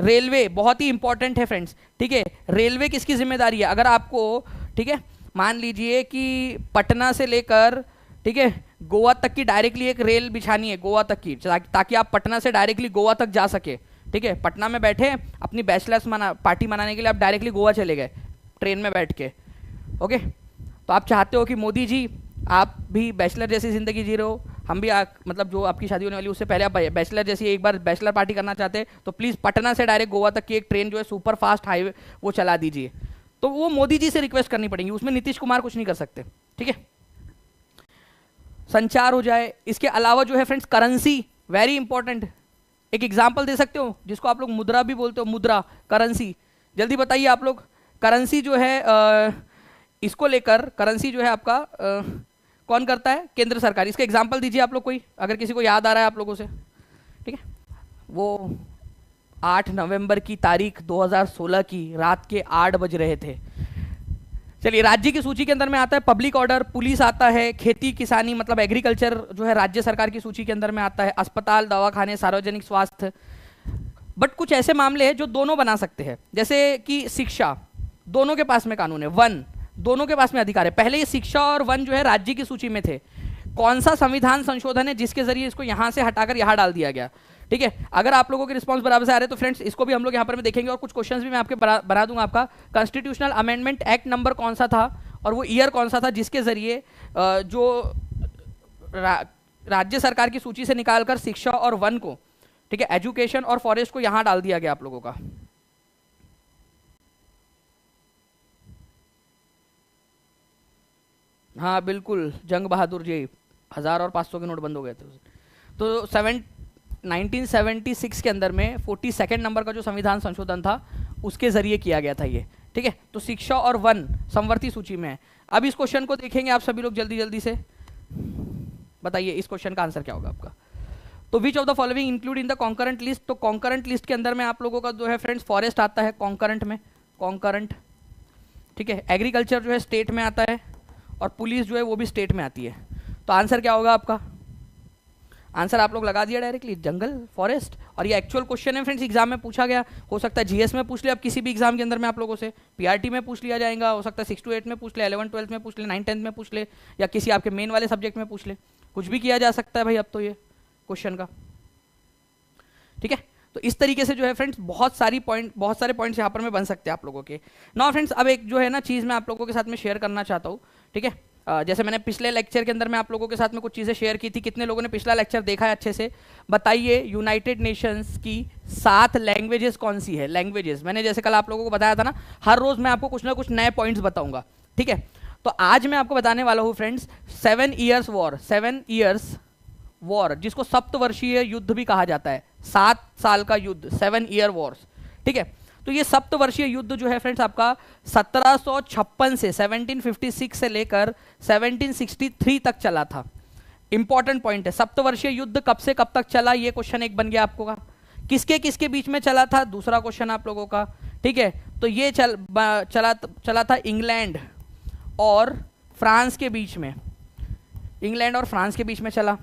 रेलवे बहुत ही इंपॉर्टेंट है फ्रेंड्स, ठीक है। रेलवे किसकी जिम्मेदारी है? अगर आपको, ठीक है, मान लीजिए कि पटना से लेकर, ठीक है, गोवा तक की डायरेक्टली एक रेल बिछानी है, गोवा तक की, ताकि आप पटना से डायरेक्टली गोवा तक जा सके, ठीक है। पटना में बैठे अपनी बैचलर्स पार्टी मनाने के लिए आप डायरेक्टली गोवा चले गए ट्रेन में बैठ के, ओके। तो आप चाहते हो कि मोदी जी आप भी बैचलर जैसी जिंदगी जी रहे हो, हम भी मतलब जो आपकी शादी होने वाली उससे पहले आप बैचलर जैसी एक बार बैचलर पार्टी करना चाहते हैं, तो प्लीज़ पटना से डायरेक्ट गोवा तक की एक ट्रेन जो है सुपर फास्ट हाईवे वो चला दीजिए। तो वो मोदी जी से रिक्वेस्ट करनी पड़ेगी, उसमें नीतीश कुमार कुछ नहीं कर सकते, ठीक है। संचार हो जाए, इसके अलावा जो है फ्रेंड्स करेंसी, वेरी इंपॉर्टेंट। एक एग्जाम्पल दे सकते हो जिसको आप लोग मुद्रा भी बोलते हो, मुद्रा, करेंसी, जल्दी बताइए आप लोग। करेंसी जो है इसको लेकर, करेंसी जो है आपका कौन करता है? केंद्र सरकार। इसका एग्जाम्पल दीजिए आप लोग कोई, अगर किसी को याद आ रहा है आप लोगों से, ठीक है। वो 8 नवंबर की तारीख 2016 की रात के 8 बज रहे थे। चलिए, राज्य की सूची के अंदर में आता है पब्लिक ऑर्डर, पुलिस आता है, खेती किसानी मतलब एग्रीकल्चर जो है राज्य सरकार की सूची के अंदर में आता है, अस्पताल, दवाखाने, सार्वजनिक स्वास्थ्य। बट कुछ ऐसे मामले हैं जो दोनों बना सकते हैं, जैसे कि शिक्षा, दोनों के पास में कानून है, वन, दोनों के पास में अधिकार है। पहले ये शिक्षा और वन जो है राज्य की सूची में थे। कौन सा संविधान संशोधन है जिसके जरिए इसको यहां से हटाकर यहां डाल दिया गया? ठीक है, अगर आप लोगों के रिस्पांस बराबर से आ रहे हैं तो फ्रेंड्स इसको भी हम लोग यहाँ पर में देखेंगे और कुछ क्वेश्चंस भी मैं आपके बना दूंगा। आपका कॉन्स्टिट्यूशनल अमेंडमेंट एक्ट नंबर कौन सा था और वो ईयर कौन सा था जिसके जरिए जो राज्य सरकार की सूची से निकालकर शिक्षा और वन को, ठीक है, एजुकेशन और फॉरेस्ट को यहां डाल दिया गया आप लोगों का। हाँ बिल्कुल, जंग बहादुर जी, 1000 और 500 के नोट बंद हो गए थे। तो 1976 के अंदर में 42nd नंबर का जो संविधान संशोधन था उसके जरिए किया गया था ये, ठीक है। तो शिक्षा और वन समवर्ती सूची में है। अब इस क्वेश्चन को देखेंगे आप सभी लोग जल्दी जल्दी से, बताइए इस क्वेश्चन का आंसर क्या होगा आपका। तो which of the following include in the concurrent list, तो कॉन्करेंट लिस्ट के अंदर में आप लोगों का जो है फ्रेंड्स फॉरेस्ट आता है कॉन्करेंट में, कॉन्करेंट, ठीक है। एग्रीकल्चर जो है स्टेट में आता है और पुलिस जो है वो भी स्टेट में आती है। तो आंसर क्या होगा आपका, आंसर आप लोग लगा दिया डायरेक्टली, जंगल, फॉरेस्ट। और ये एक्चुअल क्वेश्चन है फ्रेंड्स, एग्जाम में पूछा गया, हो सकता है जीएस में पूछ लिया, अब किसी भी एग्जाम के अंदर में आप लोगों से, पीआरटी में पूछ लिया जाएगा, हो सकता है 6 to 8 में पूछ ले, 11 12 में पूछ ले, 9 10 में पूछ ले, या किसी आपके मेन वाले सब्जेक्ट में पूछ ले, कुछ भी किया जा सकता है भाई अब तो ये क्वेश्चन का, ठीक है। तो इस तरीके से जो है फ्रेंड्स बहुत सारे पॉइंट्स यहाँ पर में बन सकते हैं आप लोगों के। ना फ्रेंड्स अब एक जो है ना चीज़ मैं आप लोगों के साथ में शेयर करना चाहता हूँ, ठीक है। जैसे मैंने पिछले लेक्चर के अंदर में आप लोगों के साथ में कुछ चीज़ें शेयर की थी, कितने लोगों ने पिछला लेक्चर देखा है अच्छे से, बताइए यूनाइटेड नेशंस की 7 लैंग्वेजेस कौन सी है। लैंग्वेजेस मैंने जैसे कल आप लोगों को बताया था ना, हर रोज मैं आपको कुछ ना कुछ नए पॉइंट्स बताऊंगा, ठीक है। तो आज मैं आपको बताने वाला हूँ फ्रेंड्स 7 इयर्स वॉर, जिसको सप्तवर्षीय युद्ध भी कहा जाता है, 7 साल का युद्ध, 7 ईयर वॉर्स, ठीक है। तो ये सप्तवर्षीय युद्ध जो है फ्रेंड्स आपका 1756 से 1756 से लेकर 1763 तक चला था। इंपॉर्टेंट पॉइंट है, सप्तवर्षीय युद्ध कब से कब तक चला, ये क्वेश्चन एक बन गया आपको का। किसके किसके बीच में चला था, दूसरा क्वेश्चन आप लोगों का, ठीक है। तो ये चला था इंग्लैंड और फ्रांस के बीच में, इंग्लैंड और फ्रांस के बीच में चला।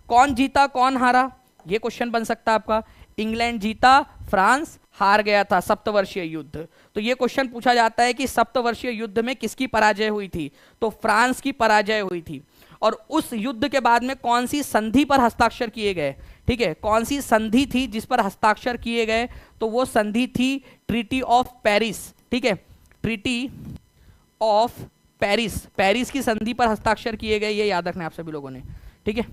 कौन जीता कौन हारा, ये क्वेश्चन बन सकता है आपका। इंग्लैंड जीता, फ्रांस हार गया था सप्तवर्षीय युद्ध। तो ये क्वेश्चन पूछा जाता है कि सप्तवर्षीय युद्ध में किसकी पराजय हुई थी, तो फ्रांस की पराजय हुई थी। और उस युद्ध के बाद में कौन सी संधि पर हस्ताक्षर किए गए, ठीक है, कौन सी संधि थी जिस पर हस्ताक्षर किए गए, तो वो संधि थी ट्रीटी ऑफ पेरिस, ठीक है, ट्रीटी ऑफ पेरिस, पेरिस की संधि पर हस्ताक्षर किए गए, ये याद रखना आप सभी लोगों ने, ठीक है।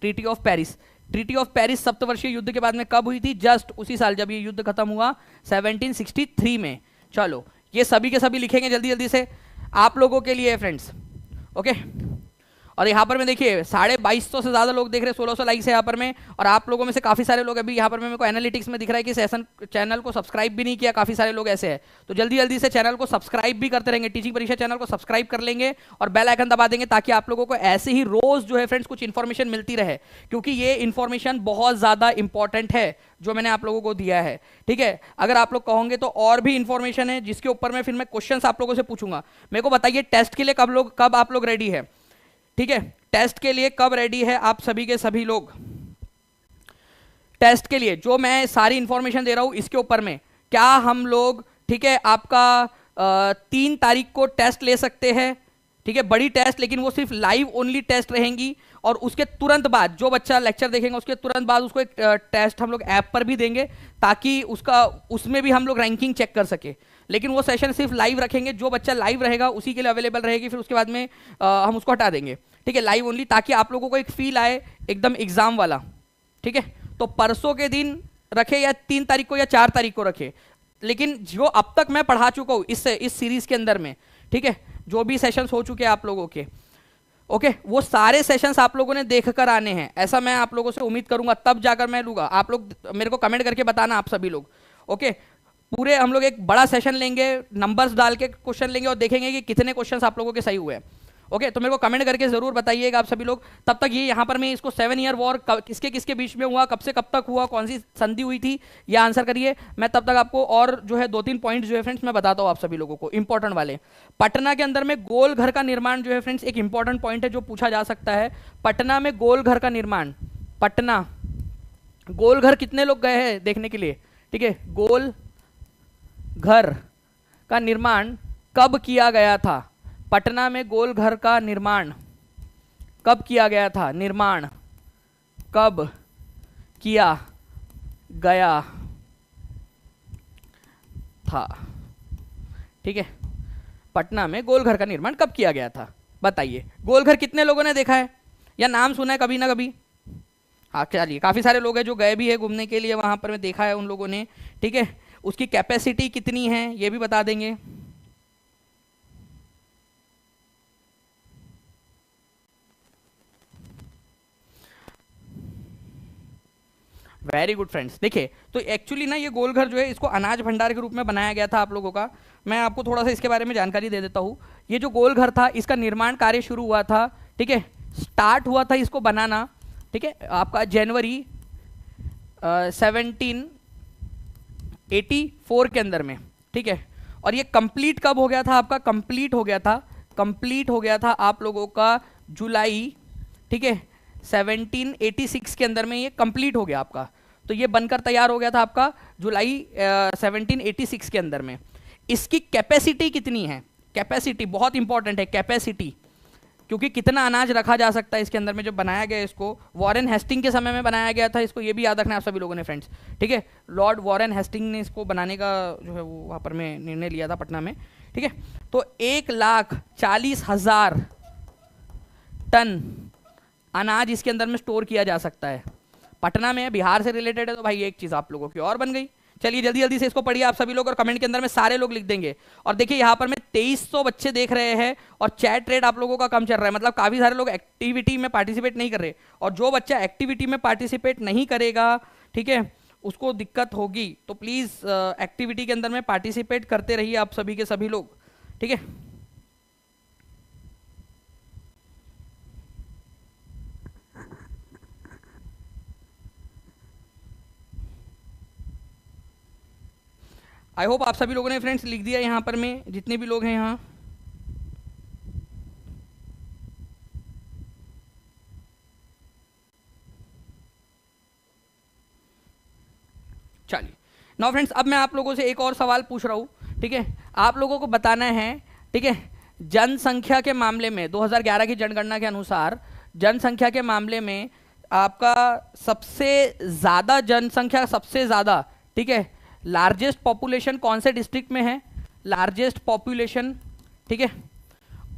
Treaty of Paris, treaty of Paris सप्तवर्षीय युद्ध के बाद में कब हुई थी, जस्ट उसी साल जब ये युद्ध खत्म हुआ 1763 में। चलो ये सभी के सभी लिखेंगे जल्दी जल्दी से आप लोगों के लिए फ्रेंड्स, ओके। और यहाँ पर मैं देखिए 2250 से ज्यादा लोग देख रहे हैं, 1600 लाइक्स है यहाँ पर में। और आप लोगों में से काफी सारे लोग अभी यहाँ पर मेरे को एनालिटिक्स में दिख रहा है कि सेशन चैनल को सब्सक्राइब भी नहीं किया, काफी सारे लोग ऐसे हैं। तो जल्दी जल्दी से चैनल को सब्सक्राइब भी करते रहेंगे, टीचिंग परीक्षा चैनल को सब्सक्राइब कर लेंगे और बेल आइकन दबा देंगे, ताकि आप लोगों को ऐसे ही रोज जो है फ्रेंड्स कुछ इन्फॉर्मेशन मिलती रहे, क्योंकि ये इन्फॉर्मेशन बहुत ज्यादा इंपॉर्टेंट है जो मैंने आप लोगों को दिया है, ठीक है। अगर आप लोग कहोगे तो और भी इंफॉर्मेशन है जिसके ऊपर में फिर मैं क्वेश्चंस आप लोगों से पूछूंगा। मेरे को बताइए टेस्ट के लिए कब आप लोग रेडी है, ठीक है, टेस्ट के लिए कब रेडी है आप सभी के सभी लोग। टेस्ट के लिए जो मैं सारी इंफॉर्मेशन दे रहा हूं इसके ऊपर में क्या हम लोग, ठीक है, आपका 3 तारीख को टेस्ट ले सकते हैं, ठीक है, बड़ी टेस्ट, लेकिन वो सिर्फ लाइव ओनली टेस्ट रहेंगी। और उसके तुरंत बाद जो बच्चा लेक्चर देखेगा उसके तुरंत बाद उसको एक टेस्ट हम लोग ऐप पर भी देंगे, ताकि उसमें भी हम लोग रैंकिंग चेक कर सके। लेकिन वो सेशन सिर्फ लाइव रखेंगे, जो बच्चा लाइव रहेगा उसी के लिए अवेलेबल रहेगी, फिर उसके बाद में हम उसको हटा देंगे, ठीक है, लाइव ओनली, ताकि आप लोगों को एक फील आए एकदम एग्जाम वाला, ठीक है। तो परसों के दिन रखे या 3 तारीख को या 4 तारीख को रखे, लेकिन जो अब तक मैं पढ़ा चुका हूं इस सीरीज के अंदर में, ठीक है, जो भी सेशंस हो चुके हैं आप लोगों के, ओके, वो सारे सेशंस आप लोगों ने देख कर आने हैं, ऐसा मैं आप लोगों से उम्मीद करूंगा, तब जाकर मैं लूंगा। आप लोग मेरे को कमेंट करके बताना आप सभी लोग, ओके। पूरे हम लोग एक बड़ा सेशन लेंगे, नंबर्स डाल के क्वेश्चन लेंगे और देखेंगे कि कितने क्वेश्चंस आप लोगों के सही हुए हैं, ओके। तो मेरे को कमेंट करके जरूर बताइएगा आप सभी लोग। तब तक ये यहाँ पर मैं इसको 7 ईयर वॉर किसके किसके बीच में हुआ, कब से कब तक हुआ, कौन सी संधि हुई थी, ये आंसर करिए। मैं तब तक आपको और जो है 2-3 पॉइंट जो है फ्रेंड्स मैं बताता हूँ आप सभी लोगों को, इंपॉर्टेंट वाले। पटना के अंदर में गोल घर का निर्माण जो है फ्रेंड्स एक इंपॉर्टेंट पॉइंट है जो पूछा जा सकता है। पटना में गोल घर का निर्माण, पटना गोल घर कितने लोग गए हैं देखने के लिए, ठीक है, गोल घर का निर्माण कब किया गया था, पटना में गोल घर का निर्माण कब किया गया था, निर्माण कब किया गया था। ठीक है, पटना में गोल घर का निर्माण कब किया गया था? बताइए। गोल घर कितने लोगों ने देखा है या नाम सुना है कभी ना कभी? हाँ चलिए, काफ़ी सारे लोग हैं जो गए भी है घूमने के लिए वहाँ पर, मैं देखा है उन लोगों ने। ठीक है, उसकी कैपेसिटी कितनी है ये भी बता देंगे। Very good friends. देखिए, तो एक्चुअली ना ये गोल घर जो है इसको अनाज भंडार के रूप में बनाया गया था आप लोगों का। मैं आपको थोड़ा सा इसके बारे में जानकारी दे देता हूँ। ये जो गोल घर था इसका निर्माण कार्य शुरू हुआ था, ठीक है, स्टार्ट हुआ था इसको बनाना, ठीक है, आपका जनवरी 1784 के अंदर में। ठीक है, और ये कंप्लीट कब हो गया था आपका? कंप्लीट हो गया था आप लोगों का जुलाई, ठीक है, 1786 के अंदर में ये कंप्लीट हो गया आपका। तो ये बनकर तैयार हो गया था आपका जुलाई 1786 के अंदर में। इसकी कैपेसिटी कितनी है? कैपेसिटी बहुत इंपॉर्टेंट है, कैपेसिटी, क्योंकि कितना अनाज रखा जा सकता है इसके अंदर में। जब बनाया गया इसको, वॉरेन हेस्टिंग के समय में बनाया गया था इसको, ये भी याद रखना है आप सभी लोगों ने फ्रेंड्स। ठीक है, लॉर्ड वॉरेन हेस्टिंग ने इसको बनाने का जो है वो वहाँ पर में निर्णय लिया था पटना में। ठीक है, तो 1,40,000 टन अनाज इसके अंदर में स्टोर किया जा सकता है। पटना में, बिहार से रिलेटेड है, तो भाई एक चीज़ आप लोगों की और बन गई। चलिए जल्दी जल्दी से इसको पढ़िए आप सभी लोग, और कमेंट के अंदर में सारे लोग लिख देंगे। और देखिए यहाँ पर मैं 2300 बच्चे देख रहे हैं और चैट रेट आप लोगों का कम चल रहा है, मतलब काफ़ी सारे लोग एक्टिविटी में पार्टिसिपेट नहीं कर रहे। और जो बच्चा एक्टिविटी में पार्टिसिपेट नहीं करेगा, ठीक है, उसको दिक्कत होगी। तो प्लीज़ एक्टिविटी के अंदर में पार्टिसिपेट करते रहिए आप सभी के सभी लोग। ठीक है, आई होप आप सभी लोगों ने फ्रेंड्स लिख दिया यहाँ पर में, जितने भी लोग हैं यहाँ। चलिए नाउ फ्रेंड्स, अब मैं आप लोगों से एक और सवाल पूछ रहा हूँ। ठीक है, आप लोगों को बताना है, ठीक है, जनसंख्या के मामले में 2011 की जनगणना के अनुसार जनसंख्या के मामले में आपका सबसे ज़्यादा जनसंख्या, सबसे ज़्यादा, ठीक है, लार्जेस्ट पॉपुलेशन कौन से डिस्ट्रिक्ट में है? लार्जेस्ट पॉपुलेशन, ठीक है,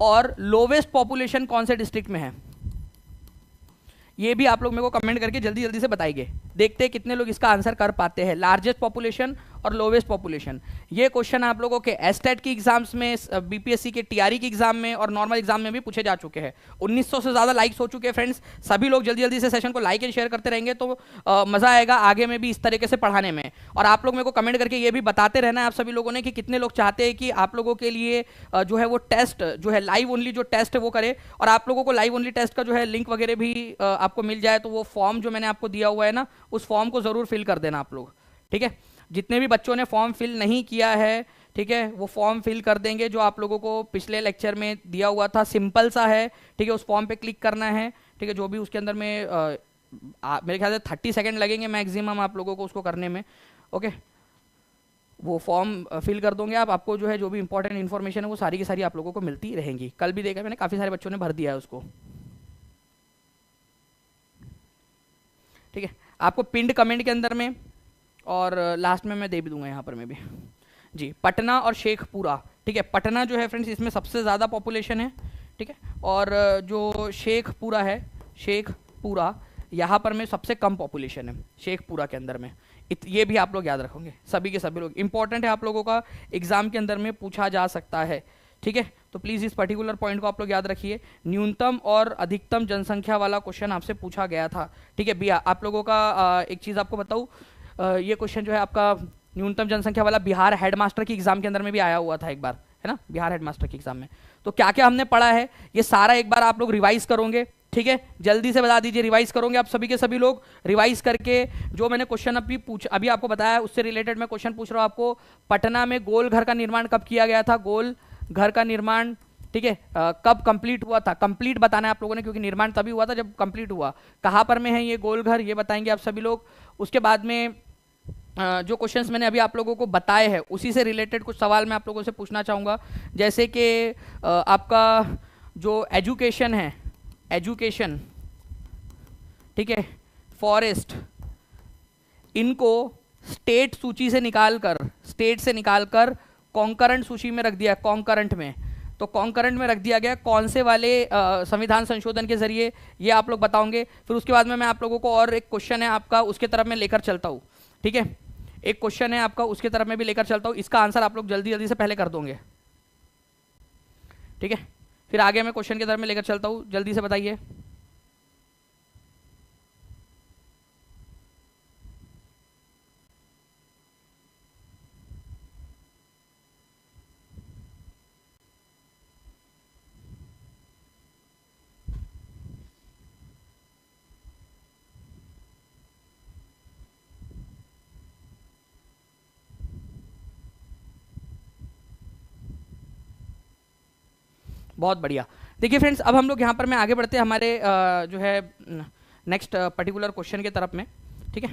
और लोवेस्ट पॉपुलेशन कौन से डिस्ट्रिक्ट में है? ये भी आप लोग मेरे को कमेंट करके जल्दी जल्दी से बताइए। देखते हैं कितने लोग इसका आंसर कर पाते हैं। लार्जेस्ट पॉपुलेशन और लोवेस्ट पॉपुलेशन, ये क्वेश्चन आप लोगों के एस्टेट की एग्जाम्स में, बीपीएससी के टीआरई की एग्जाम में और नॉर्मल एग्जाम में भी पूछे जा चुके हैं। 1900 से ज़्यादा लाइक्स हो चुके हैं फ्रेंड्स। सभी लोग जल्दी जल्दी से सेशन को लाइक एंड शेयर करते रहेंगे तो मज़ा आएगा आगे में भी इस तरीके से पढ़ाने में। और आप लोग मेरे को कमेंट करके ये भी बताते रहना है आप सभी लोगों ने कि कितने लोग चाहते हैं कि आप लोगों के लिए जो है वो टेस्ट जो है लाइव ओनली जो टेस्ट है वो करे। और आप लोगों को लाइव ओनली टेस्ट का जो है लिंक वगैरह भी आपको मिल जाए तो वो फॉर्म जो मैंने आपको दिया हुआ है ना, उस फॉर्म को ज़रूर फिल कर देना आप लोग। ठीक है, जितने भी बच्चों ने फॉर्म फिल नहीं किया है, ठीक है, वो फॉर्म फिल कर देंगे जो आप लोगों को पिछले लेक्चर में दिया हुआ था, सिंपल सा है। ठीक है, उस फॉर्म पे क्लिक करना है। ठीक है, जो भी उसके अंदर में मेरे ख्याल से 30 सेकंड लगेंगे मैक्सिमम आप लोगों को उसको करने में। ओके, वो फॉर्म फिल कर दोगे आप, आपको जो है जो भी इंपॉर्टेंट इन्फॉर्मेशन है वो सारी की सारी आप लोगों को मिलती रहेंगी। कल भी देखा मैंने, काफ़ी सारे बच्चों ने भर दिया है उसको। ठीक है, आपको पिंड कमेंट के अंदर में और लास्ट में मैं दे भी दूंगा यहाँ पर मैं भी जी। पटना और शेखपुरा, ठीक है, पटना जो है फ्रेंड्स इसमें सबसे ज़्यादा पॉपुलेशन है। ठीक है, और जो शेखपुरा है, शेखपुरा यहाँ पर में सबसे कम पॉपुलेशन है शेखपुरा के अंदर में। ये भी आप लोग याद रखोगे, सभी के सभी लोग इंपॉर्टेंट है, आप लोगों का एग्जाम के अंदर में पूछा जा सकता है। ठीक है, तो प्लीज़ इस पर्टिकुलर पॉइंट को आप लोग याद रखिए। न्यूनतम और अधिकतम जनसंख्या वाला क्वेश्चन आपसे पूछा गया था। ठीक है भैया, आप लोगों का एक चीज़ आपको बताऊँ, ये क्वेश्चन जो है आपका न्यूनतम जनसंख्या वाला बिहार हेडमास्टर की एग्जाम के अंदर में भी आया हुआ था एक बार, है ना, बिहार हेडमास्टर की एग्जाम में। तो क्या क्या हमने पढ़ा है ये सारा एक बार आप लोग रिवाइज करोगे। ठीक है, जल्दी से बता दीजिए, रिवाइज करोगे आप सभी के सभी लोग। रिवाइज करके जो मैंने क्वेश्चन अभी आपको बताया उससे रिलेटेड मैं क्वेश्चन पूछ रहा हूँ आपको। पटना में गोल घर का निर्माण कब किया गया था? गोल घर का निर्माण, ठीक है, कब कंप्लीट हुआ था? कंप्लीट बताना है आप लोगों ने, क्योंकि निर्माण तभी हुआ था जब कंप्लीट हुआ। कहाँ पर में है ये गोल घर, ये बताएंगे आप सभी लोग। उसके बाद में जो क्वेश्चंस मैंने अभी आप लोगों को बताए हैं उसी से रिलेटेड कुछ सवाल मैं आप लोगों से पूछना चाहूँगा। जैसे कि आपका जो एजुकेशन है, एजुकेशन, ठीक है, फॉरेस्ट, इनको स्टेट सूची से निकालकर, स्टेट से निकालकर कॉन्करेंट सूची में रख दिया, कॉन्करेंट में। तो कॉन्करेंट में रख दिया गया कौन से वाले संविधान संशोधन के जरिए, ये आप लोग बताओगे। फिर उसके बाद में मैं आप लोगों को और एक क्वेश्चन है आपका, उसके तरफ मैं लेकर चलता हूँ, ठीक है। एक क्वेश्चन है आपका, उसके तरफ मैं भी लेकर चलता हूँ, इसका आंसर आप लोग जल्दी जल्दी से पहले कर दोगे, ठीक है। फिर आगे मैं क्वेश्चन की तरफ में लेकर चलता हूँ, जल्दी से बताइए। बहुत बढ़िया। देखिए फ्रेंड्स, अब हम लोग यहाँ पर मैं आगे बढ़ते हैं हमारे जो है नेक्स्ट पर्टिकुलर क्वेश्चन के तरफ में, ठीक है।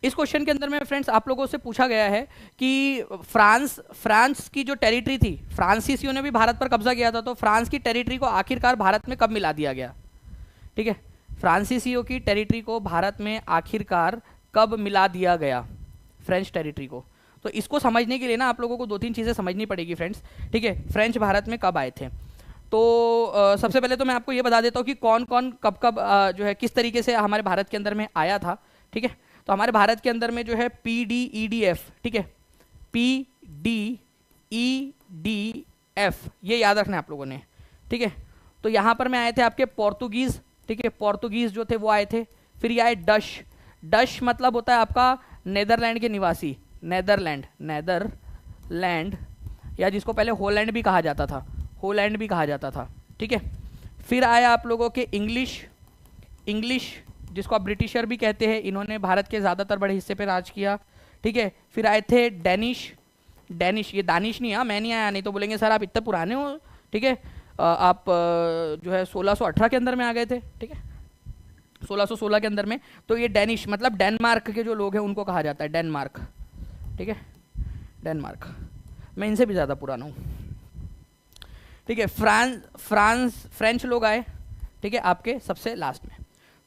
इस क्वेश्चन के अंदर में फ्रेंड्स आप लोगों से पूछा गया है कि फ्रांस की जो टेरिटरी थी, फ्रांसीसियों ने भी भारत पर कब्जा किया था, तो फ्रांस की टेरिटरी को आखिरकार भारत में कब मिला दिया गया, ठीक है। फ्रांसीसियों की टेरिटरी को भारत में आखिरकार कब मिला दिया गया, फ्रेंच टेरिटरी को। तो इसको समझने के लिए ना आप लोगों को दो तीन चीज़ें समझनी पड़ेगी फ्रेंड्स, ठीक है। फ्रेंच भारत में कब आए थे, तो सबसे पहले तो मैं आपको ये बता देता हूँ कि कौन कौन कब कब जो है किस तरीके से हमारे भारत के अंदर में आया था, ठीक है। तो हमारे भारत के अंदर में जो है PDEDF, ठीक है, PDEDF, ये याद रखना है आप लोगों ने, ठीक है। तो यहाँ पर मैं आए थे आपके पोर्तुगीज, ठीक है, पोर्तुगीज जो थे वो आए थे। फिर ये आए डच, डच मतलब होता है आपका नेदरलैंड के निवासी, नेदरलैंड, या जिसको पहले होलैंड भी कहा जाता था, होलैंड भी कहा जाता था, ठीक है। फिर आया आप लोगों के इंग्लिश जिसको आप ब्रिटिशर भी कहते हैं, इन्होंने भारत के ज़्यादातर बड़े हिस्से पे राज किया, ठीक है। फिर आए थे डेनिश, ये दानिश नहीं, हाँ मैं नहीं आया, नहीं तो बोलेंगे सर आप इतने पुराने हो, ठीक है। आप जो है 1618 के अंदर में आ गए थे, ठीक है, 1616 के अंदर में। तो ये डेनिश मतलब डेनमार्क के जो लोग हैं उनको कहा जाता है डेनमार्क, ठीक है, डेनमार्क। मैं इनसे भी ज़्यादा पुराना हूँ, ठीक है। फ्रेंच लोग आए, ठीक है, आपके सबसे लास्ट में।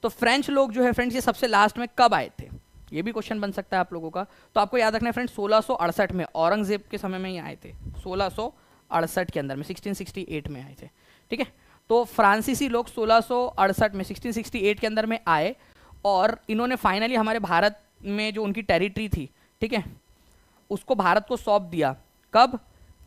तो फ्रेंच लोग जो है फ्रेंड्स ये सबसे लास्ट में कब आए थे, ये भी क्वेश्चन बन सकता है आप लोगों का। तो आपको याद रखना है फ्रेंड्स 1668 में, औरंगजेब के समय में ही आए थे, 1668 के अंदर में, 1668 में आए थे, ठीक है। तो फ्रांसीसी लोग 1668 में, 1668 के अंदर में आए, और इन्होंने फाइनली हमारे भारत में जो उनकी टेरिटरी थी, ठीक है, उसको भारत को सौंप दिया। कब?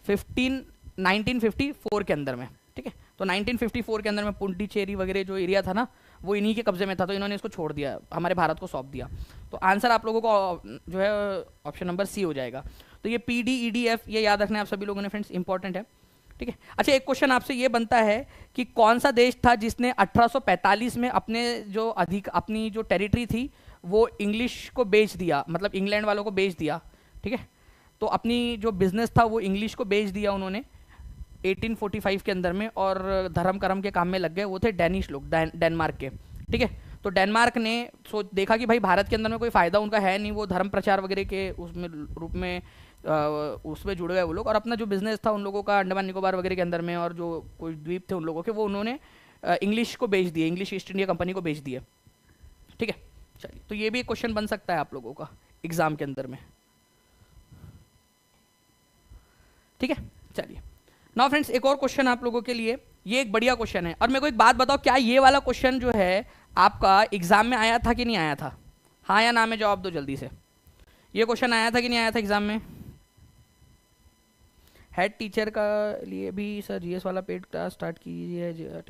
1954 के अंदर में, ठीक है। तो 1954 के अंदर में पुंडीचेरी वगैरह जो एरिया था ना, वो इन्हीं के कब्जे में था, तो इन्होंने इसको छोड़ दिया, हमारे भारत को सौंप दिया। तो आंसर आप लोगों को जो है ऑप्शन नंबर सी हो जाएगा। तो ये PDEDF ये याद रखना है आप सभी लोगों ने फ्रेंड्स, इंपॉर्टेंट है, ठीक है। अच्छा, एक क्वेश्चन आपसे ये बनता है कि कौन सा देश था जिसने 1845 में अपनी जो टेरिटरी थी वो इंग्लिश को बेच दिया, मतलब इंग्लैंड वालों को बेच दिया, ठीक है। तो अपनी जो बिजनेस था वो इंग्लिश को बेच दिया उन्होंने 1845 के अंदर में, और धर्म कर्म के काम में लग गए। वो थे डेनिश लोग, डेनमार्क के, ठीक है। तो डेनमार्क ने देखा कि भाई भारत के अंदर में कोई फ़ायदा उनका है नहीं, वो धर्म प्रचार वगैरह के उसमें रूप में उसमें जुड़ गए वो लोग, और अपना जो बिजनेस था उन लोगों का अंडमान निकोबार वगैरह के अंदर में, और जो कोई द्वीप थे उन लोगों के, वो उन्होंने इंग्लिश को बेच दिए, इंग्लिश ईस्ट इंडिया कंपनी को बेच दिए, ठीक है। चलिए, तो ये भी एक क्वेश्चन बन सकता है आप लोगों का एग्जाम के अंदर में, ठीक है। चलिए नाउ फ्रेंड्स, एक और क्वेश्चन आप लोगों के लिए, ये एक बढ़िया क्वेश्चन है। और मेरे को एक बात बताओ, क्या ये वाला क्वेश्चन जो है आपका एग्जाम में आया था कि नहीं आया था? हाँ या ना में जवाब दो जल्दी से। ये क्वेश्चन आया था कि नहीं आया था एग्जाम में? हेड टीचर का लिए भी सर GS वाला पेड क्लास स्टार्ट कीजिए।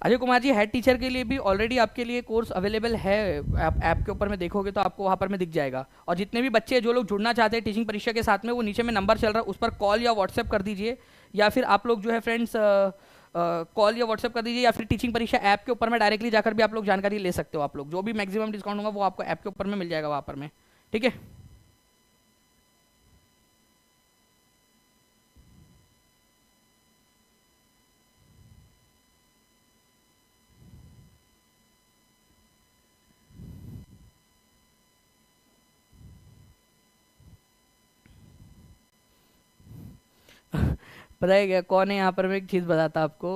अजय कुमार जी, हेड टीचर के लिए भी ऑलरेडी आपके लिए कोर्स अवेलेबल है, आप ऐप के ऊपर में देखोगे तो आपको वहाँ पर में दिख जाएगा। और जितने भी बच्चे जो लोग जुड़ना चाहते हैं टीचिंग परीक्षा के साथ में, वो नीचे में नंबर चल रहा है, उस पर कॉल या व्हाट्सएप कर दीजिए, या फिर आप लोग जो है फ्रेंड्स कॉल या व्हाट्सएप कर दीजिए, या फिर टीचिंग परीक्षा ऐप के ऊपर में डायरेक्टली जाकर भी आप लोग जानकारी ले सकते हो। आप लोग जो भी मैक्सिमम डिस्काउंट होगा वो आपको ऐप के ऊपर में मिल जाएगा वहाँ पर में, ठीक है। पता है क्या कौन है यहाँ पर? मैं एक चीज़ बताता आपको।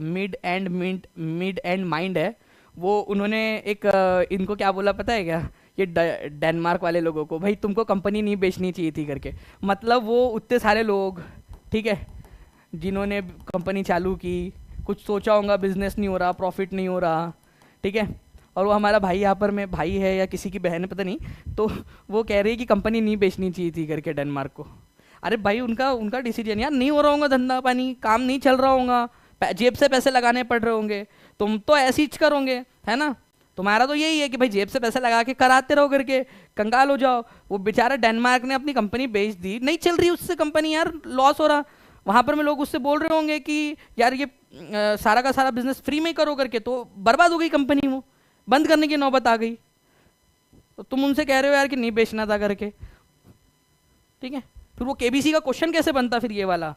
मिड एंड माइंड है वो। उन्होंने एक इनको क्या बोला पता है क्या? ये डेनमार्क वाले लोगों को, भाई तुमको कंपनी नहीं बेचनी चाहिए थी करके। मतलब वो उतने सारे लोग, ठीक है, जिन्होंने कंपनी चालू की, कुछ सोचा होगा बिजनेस नहीं हो रहा, प्रॉफिट नहीं हो रहा, ठीक है, और वो हमारा भाई यहाँ पर में भाई है या किसी की बहन है पता नहीं, तो वो कह रही है कि कंपनी नहीं बेचनी चाहिए थी करके डेनमार्क को। अरे भाई उनका उनका डिसीजन यार, नहीं हो रहा होगा धंधा पानी, काम नहीं चल रहा होगा, जेब से पैसे लगाने पड़ रहे होंगे, तुम तो ऐसे ही करोगे, है ना? तुम्हारा तो यही है कि भाई जेब से पैसे लगा के कराते रहो करके, कंगाल हो जाओ। वो बेचारा डेनमार्क ने अपनी कंपनी बेच दी, नहीं चल रही उससे कंपनी यार, लॉस हो रहा। वहां पर में लोग उससे बोल रहे होंगे कि यार ये सारा का सारा बिजनेस फ्री में करो करके, तो बर्बाद हो गई कंपनी, वो बंद करने की नौबत आ गई। तो तुम उनसे कह रहे हो यार कि नहीं बेचना था करके, ठीक है? फिर वो केबीसी का क्वेश्चन कैसे बनता फिर ये वाला?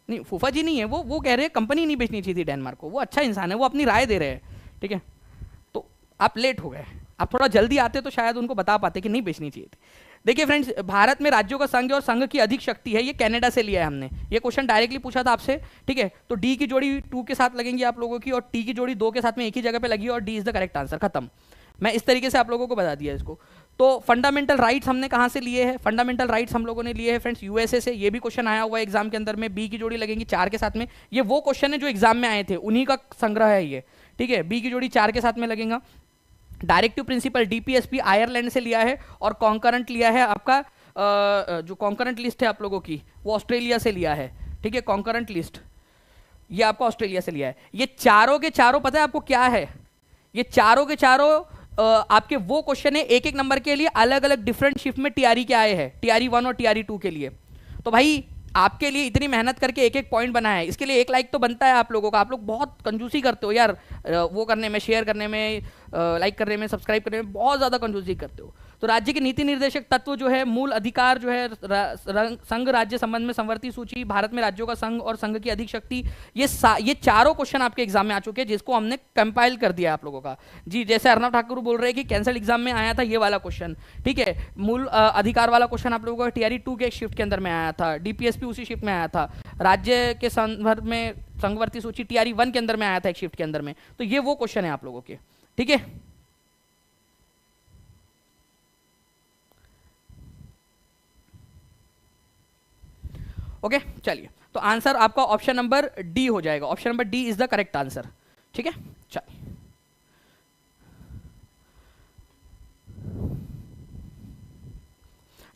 नहीं, फूफा जी नहीं है वो कह रहे हैं कंपनी नहीं बेचनी चाहिए थी डेनमार्क को। वो अच्छा इंसान है, वो अपनी राय दे रहे हैं, ठीक है? तो आप लेट हो गए, आप थोड़ा जल्दी आते तो शायद उनको बता पाते कि नहीं बेचनी चाहिए थी। देखिए फ्रेंड्स, भारत में राज्यों का संघ और संघ की अधिक शक्ति है, ये कनाडा से लिया है हमने। ये क्वेश्चन डायरेक्टली पूछा था आपसे, ठीक है? तो डी की जोड़ी 2 के साथ लगेंगी आप लोगों की, और टी की जोड़ी 2 के साथ में एक ही जगह पे लगी, और D is the correct answer, खत्म। मैं इस तरीके से आप लोगों को बता दिया इसको। तो फंडामेंटल राइट्स हमने कहाँ से लिए हैं? फंडामेंटल राइट्स हम लोगों ने लिए हैं फ्रेंड्स यूएसए से। ये भी क्वेश्चन आया हुआ है एग्जाम के अंदर में। बी की जोड़ी लगेंगी 4 के साथ में, ये वो क्वेश्चन है जो एग्जाम में आए थे, उन्हीं का संग्रह है ये, ठीक है? बी की जोड़ी 4 के साथ में लगेगा। डायरेक्टिव प्रिंसिपल डीपीएसपी आयरलैंड से लिया है, और कॉन्करेंट लिया है आपका जो कॉन्करेंट लिस्ट है आप लोगों की, वो ऑस्ट्रेलिया से लिया है, ठीक है? कॉन्करेंट लिस्ट ये आपको ऑस्ट्रेलिया से लिया है। ये चारों के चारों पता है आपको क्या है? ये चारों के चारों आपके वो क्वेश्चन है, एक एक नंबर के लिए अलग अलग डिफरेंट शिफ्ट में टीआरई के आए हैं, टीआरई 1 और टीआरई 2 के लिए। तो भाई आपके लिए इतनी मेहनत करके एक एक पॉइंट बनाया है, इसके लिए 1 लाइक तो बनता है आप लोगों का। आप लोग बहुत कंजूसी करते हो यार, वो करने में, शेयर करने में, लाइक करने में, सब्सक्राइब करने में बहुत ज़्यादा कंजूसी करते हो। तो राज्य के नीति निर्देशक तत्व जो है, मूल अधिकार जो है, संघ राज्य संबंध में संवर्ती सूची, भारत में राज्यों का संघ और संघ की अधिक शक्ति, ये चारों क्वेश्चन आपके एग्जाम में आ चुके हैं, जिसको हमने कंपाइल कर दिया आप लोगों का। जी, जैसे अर्नव ठाकुर बोल रहे हैं कि कैंसल एग्जाम में आया था ये वाला क्वेश्चन, ठीक है? मूल अधिकार वाला क्वेश्चन आप लोगों का टीआरई 2 के एक शिफ्ट के अंदर में आया था, डीपीएसपी उसी शिफ्ट में आया था, राज्य के संदर्भ में संवर्ती सूची टीआरई 1 के अंदर में आया था एक शिफ्ट के अंदर में। तो ये वो क्वेश्चन है आप लोगों के, ठीक है? ओके, चलिए, तो आंसर आपका ऑप्शन नंबर डी हो जाएगा। Option number D is the correct answer, ठीक है? चलिए,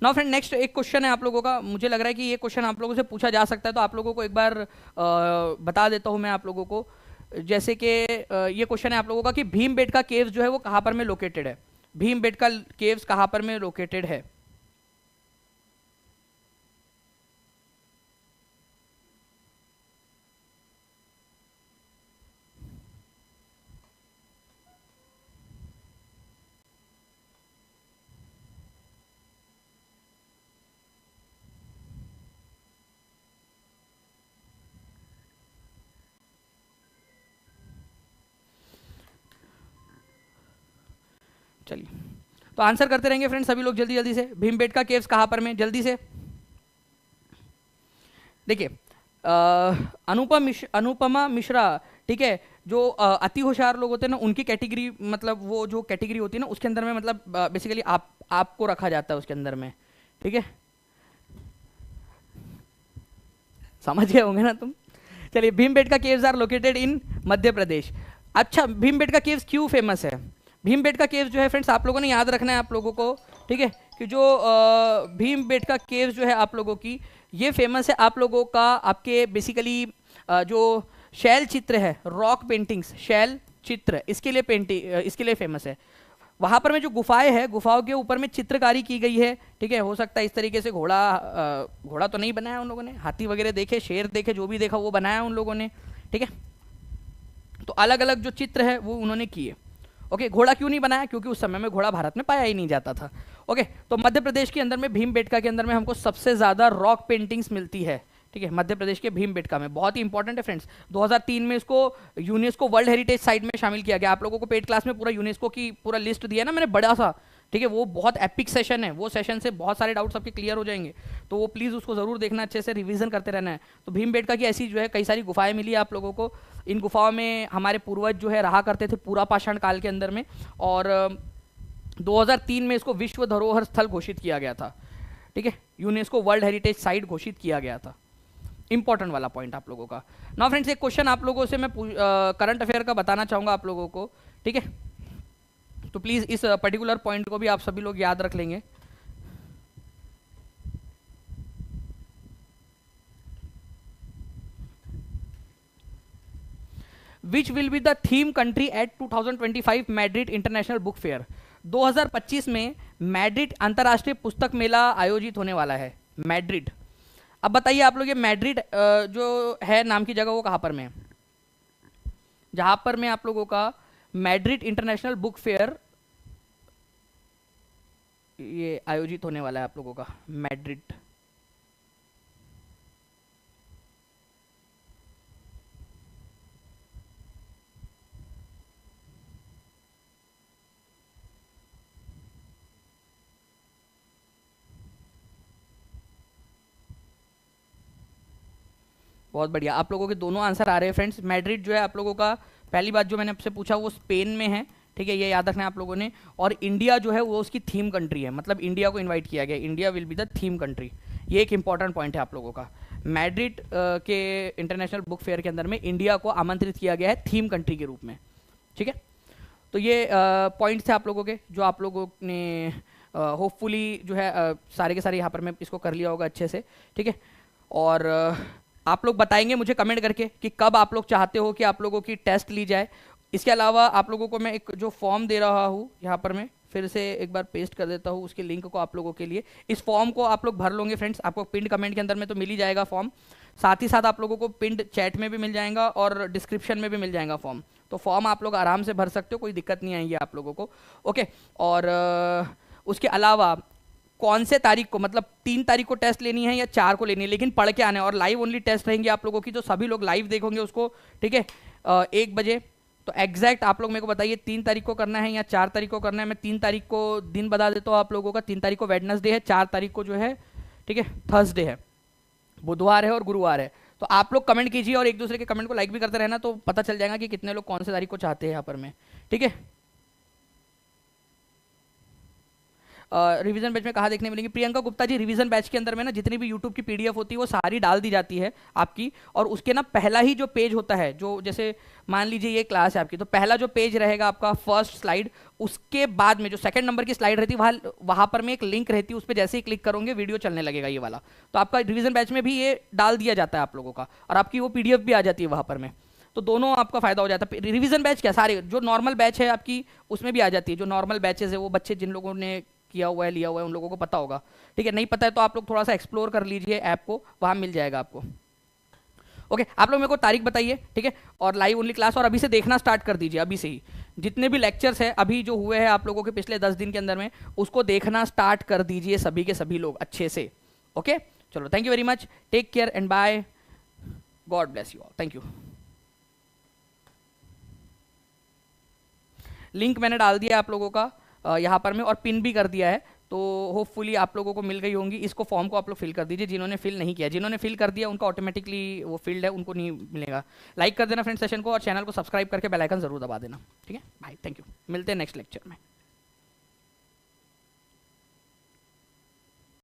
नाउ फ्रेंड नेक्स्ट एक क्वेश्चन है आप लोगों का। मुझे लग रहा है कि ये क्वेश्चन आप लोगों से पूछा जा सकता है, तो आप लोगों को एक बार बता देता हूं मैं आप लोगों को। जैसे कि ये क्वेश्चन है आप लोगों का कि भीमबेटका केव्स जो है वो कहां पर में लोकेटेड है? भीमबेटका केव्स कहां पर में लोकेटेड है? चलिए, तो आंसर करते रहेंगे फ्रेंड्स सभी लोग जल्दी जल्दी से। भीमबेटका केव्स कहां पर में? जल्दी से देखिए, अनुपमा मिश्रा, ठीक है, जो अति होशियार लोग होते हैं ना, उनकी कैटेगरी, मतलब वो जो कैटेगरी होती है ना, उसके अंदर में मतलब बेसिकली आपको रखा जाता है उसके अंदर में, ठीक है? समझ गए होंगे ना तुम? चलिए, Bhimbetka caves are located in Madhya Pradesh. अच्छा, भीमबेटका केव्स क्यों फेमस है? भीमबेटका केव्स जो है फ्रेंड्स आप लोगों ने याद रखना है आप लोगों को, ठीक है, कि जो भीमबेटका केव्स जो है आप लोगों की, ये फेमस है आप लोगों का आपके बेसिकली जो शैल चित्र है, रॉक पेंटिंग्स, शैल चित्र, इसके लिए फेमस है। वहां पर में जो गुफाएं हैं, गुफाओं के ऊपर में चित्रकारी की गई है, ठीक है? हो सकता है इस तरीके से घोड़ा तो नहीं बनाया उन लोगों ने, हाथी वगैरह देखे, शेर देखे, जो भी देखा वो बनाया उन लोगों ने, ठीक है? तो अलग अलग जो चित्र है वो उन्होंने किए। ओके, घोड़ा क्यों नहीं बनाया? क्योंकि उस समय में घोड़ा भारत में पाया ही नहीं जाता था। ओके, तो मध्य प्रदेश के अंदर में भीमबेटका के अंदर में हमको सबसे ज्यादा रॉक पेंटिंग्स मिलती है, ठीक है? मध्य प्रदेश के भीमबेटका में, बहुत ही इंपॉर्टेंट है फ्रेंड्स। 2003 में इसको यूनेस्को वर्ल्ड हेरिटेज साइट में शामिल किया गया। आप लोगों को पेड क्लास में पूरा यूनेस्को की पूरा लिस्ट दिया ना मैंने, बड़ा सा, ठीक है, वो बहुत एपिक सेशन है, वो सेशन से बहुत सारे डाउट्स आपके क्लियर हो जाएंगे, तो वो प्लीज़ उसको ज़रूर देखना, अच्छे से रिवीजन करते रहना है। तो भीमबेटका की ऐसी जो है कई सारी गुफाएं मिली है आप लोगों को। इन गुफाओं में हमारे पूर्वज जो है रहा करते थे पूरा पाषाण काल के अंदर में, और 2003 में इसको विश्व धरोहर स्थल घोषित किया गया था। ठीक है, यूनेस्को वर्ल्ड हेरिटेज साइट घोषित किया गया था। इंपॉर्टेंट वाला पॉइंट आप लोगों का। नाउ फ्रेंड्स, एक क्वेश्चन आप लोगों से मैं करंट अफेयर का बताना चाहूंगा आप लोगों को। ठीक है, तो प्लीज इस पर्टिकुलर पॉइंट को भी आप सभी लोग याद रख लेंगे। Which will be the theme country at 2025 Madrid international book fair. 2025 में मैड्रिड अंतर्राष्ट्रीय पुस्तक मेला आयोजित होने वाला है, मैड्रिड। अब बताइए आप लोग, ये मैड्रिड जो है नाम की जगह, वो कहाँ पर में है? जहां पर में आप लोगों का मैड्रिड इंटरनेशनल बुक फेयर ये आयोजित होने वाला है आप लोगों का, मैड्रिड। बहुत बढ़िया, आप लोगों के दोनों आंसर आ रहे हैं फ्रेंड्स। मैड्रिड जो है आप लोगों का, पहली बात जो मैंने आपसे पूछा वो स्पेन में है, ठीक है, ये याद रखना है आप लोगों ने। और इंडिया जो है वो उसकी थीम कंट्री है, मतलब इंडिया को इनवाइट किया गया, India will be the theme country. ये एक इंपॉर्टेंट पॉइंट है आप लोगों का। मैड्रिड के इंटरनेशनल बुक फेयर के अंदर में इंडिया को आमंत्रित किया गया है थीम कंट्री के रूप में। ठीक है, तो ये पॉइंट्स थे आप लोगों के, जो आप लोगों ने होपफुली जो है सारे के सारे यहाँ पर मैं इसको कर लिया होगा अच्छे से। ठीक है, और आप लोग बताएंगे मुझे कमेंट करके कि कब आप लोग चाहते हो कि आप लोगों की टेस्ट ली जाए। इसके अलावा आप लोगों को मैं एक जो फॉर्म दे रहा हूँ यहाँ पर मैं फिर से एक बार पेस्ट कर देता हूँ उसके लिंक को आप लोगों के लिए। इस फॉर्म को आप लोग भर लोगे फ्रेंड्स, आपको पिंड कमेंट के अंदर में तो मिल ही जाएगा फॉर्म, साथ ही साथ आप लोगों को पिंड चैट में भी मिल जाएगा और डिस्क्रिप्शन में भी मिल जाएगा फॉर्म। तो फॉर्म आप लोग आराम से भर सकते हो, कोई दिक्कत नहीं आएगी आप लोगों को। ओके, और उसके अलावा कौन से तारीख को, मतलब 3 तारीख को टेस्ट लेनी है या 4 को लेनी है, लेकिन पढ़ के आना है। और लाइव ओनली टेस्ट रहेंगे आप लोगों की, तो सभी लोग लाइव देखोगे उसको। ठीक है, 1 बजे। तो एग्जैक्ट आप लोग मेरे को बताइए 3 तारीख को करना है या 4 तारीख को करना है। मैं 3 तारीख को दिन बता देता हूँ आप लोगों का। 3 तारीख को वेडनेसडे है, 4 तारीख को जो है ठीक है थर्सडे है, बुधवार है और गुरुवार है। तो आप लोग कमेंट कीजिए और एक दूसरे के कमेंट को लाइक भी करते रहना, तो पता चल जाएगा कि कितने लोग कौन से तारीख को चाहते हैं यहाँ पर में। ठीक है, रिवीजन बैच में कहाँ देखने मिलेंगे? प्रियंका गुप्ता जी, रिवीजन बैच के अंदर में ना जितनी भी यूट्यूब की पीडीएफ होती है वो सारी डाल दी जाती है आपकी, और उसके ना पहला ही जो पेज होता है, जो जैसे मान लीजिए ये क्लास है आपकी, तो पहला जो पेज रहेगा आपका फर्स्ट स्लाइड, उसके बाद में जो सेकंड नंबर की स्लाइड रहती है वहाँ पर में एक लिंक रहती है, उस पर जैसे ही क्लिक करोगे वीडियो चलने लगेगा ये वाला। तो आपका रिवीजन बैच में भी ये डाल दिया जाता है आप लोगों का, और आपकी वो पीडीएफ भी आ जाती है वहाँ पर में, तो दोनों आपका फायदा हो जाता है। रिवीजन बैच क्या, सारे जो नॉर्मल बैच है आपकी उसमें भी आ जाती है। जो नॉर्मल बैचेस है वो बच्चे जिन लोगों ने किया हुआ है, लिया हुआ है, उन लोगों को पता होगा। ठीक है, नहीं पता है तो आप लोग थोड़ा सा एक्सप्लोर कर लीजिए ऐप को, वहां मिल जाएगा आपको। ओके, आप लोग मेरे को तारीख बताइए। ठीक है, और लाइव ओनली क्लास, और अभी से देखना स्टार्ट कर दीजिए, अभी से ही जितने भी लेक्चर्स है अभी जो हुए हैं आप लोगों के पिछले 10 दिन के अंदर में, उसको देखना स्टार्ट कर दीजिए सभी के सभी लोग अच्छे से। ओके, चलो, thank you very much, take care and bye, God bless you all, thank you. Link मैंने डाल दिया आप लोगों का यहाँ पर में, और पिन भी कर दिया है, तो होपफुली आप लोगों को मिल गई होंगी। इसको फॉर्म को आप लोग फिल कर दीजिए, जिन्होंने फिल नहीं किया। जिन्होंने फिल कर दिया उनका ऑटोमेटिकली वो फील्ड है, उनको नहीं मिलेगा। लाइक कर देना फ्रेंड सेशन को, और चैनल को सब्सक्राइब करके बेल आइकन जरूर दबा देना। ठीक है, बाय, थैंक यू, मिलते हैं नेक्स्ट लेक्चर में।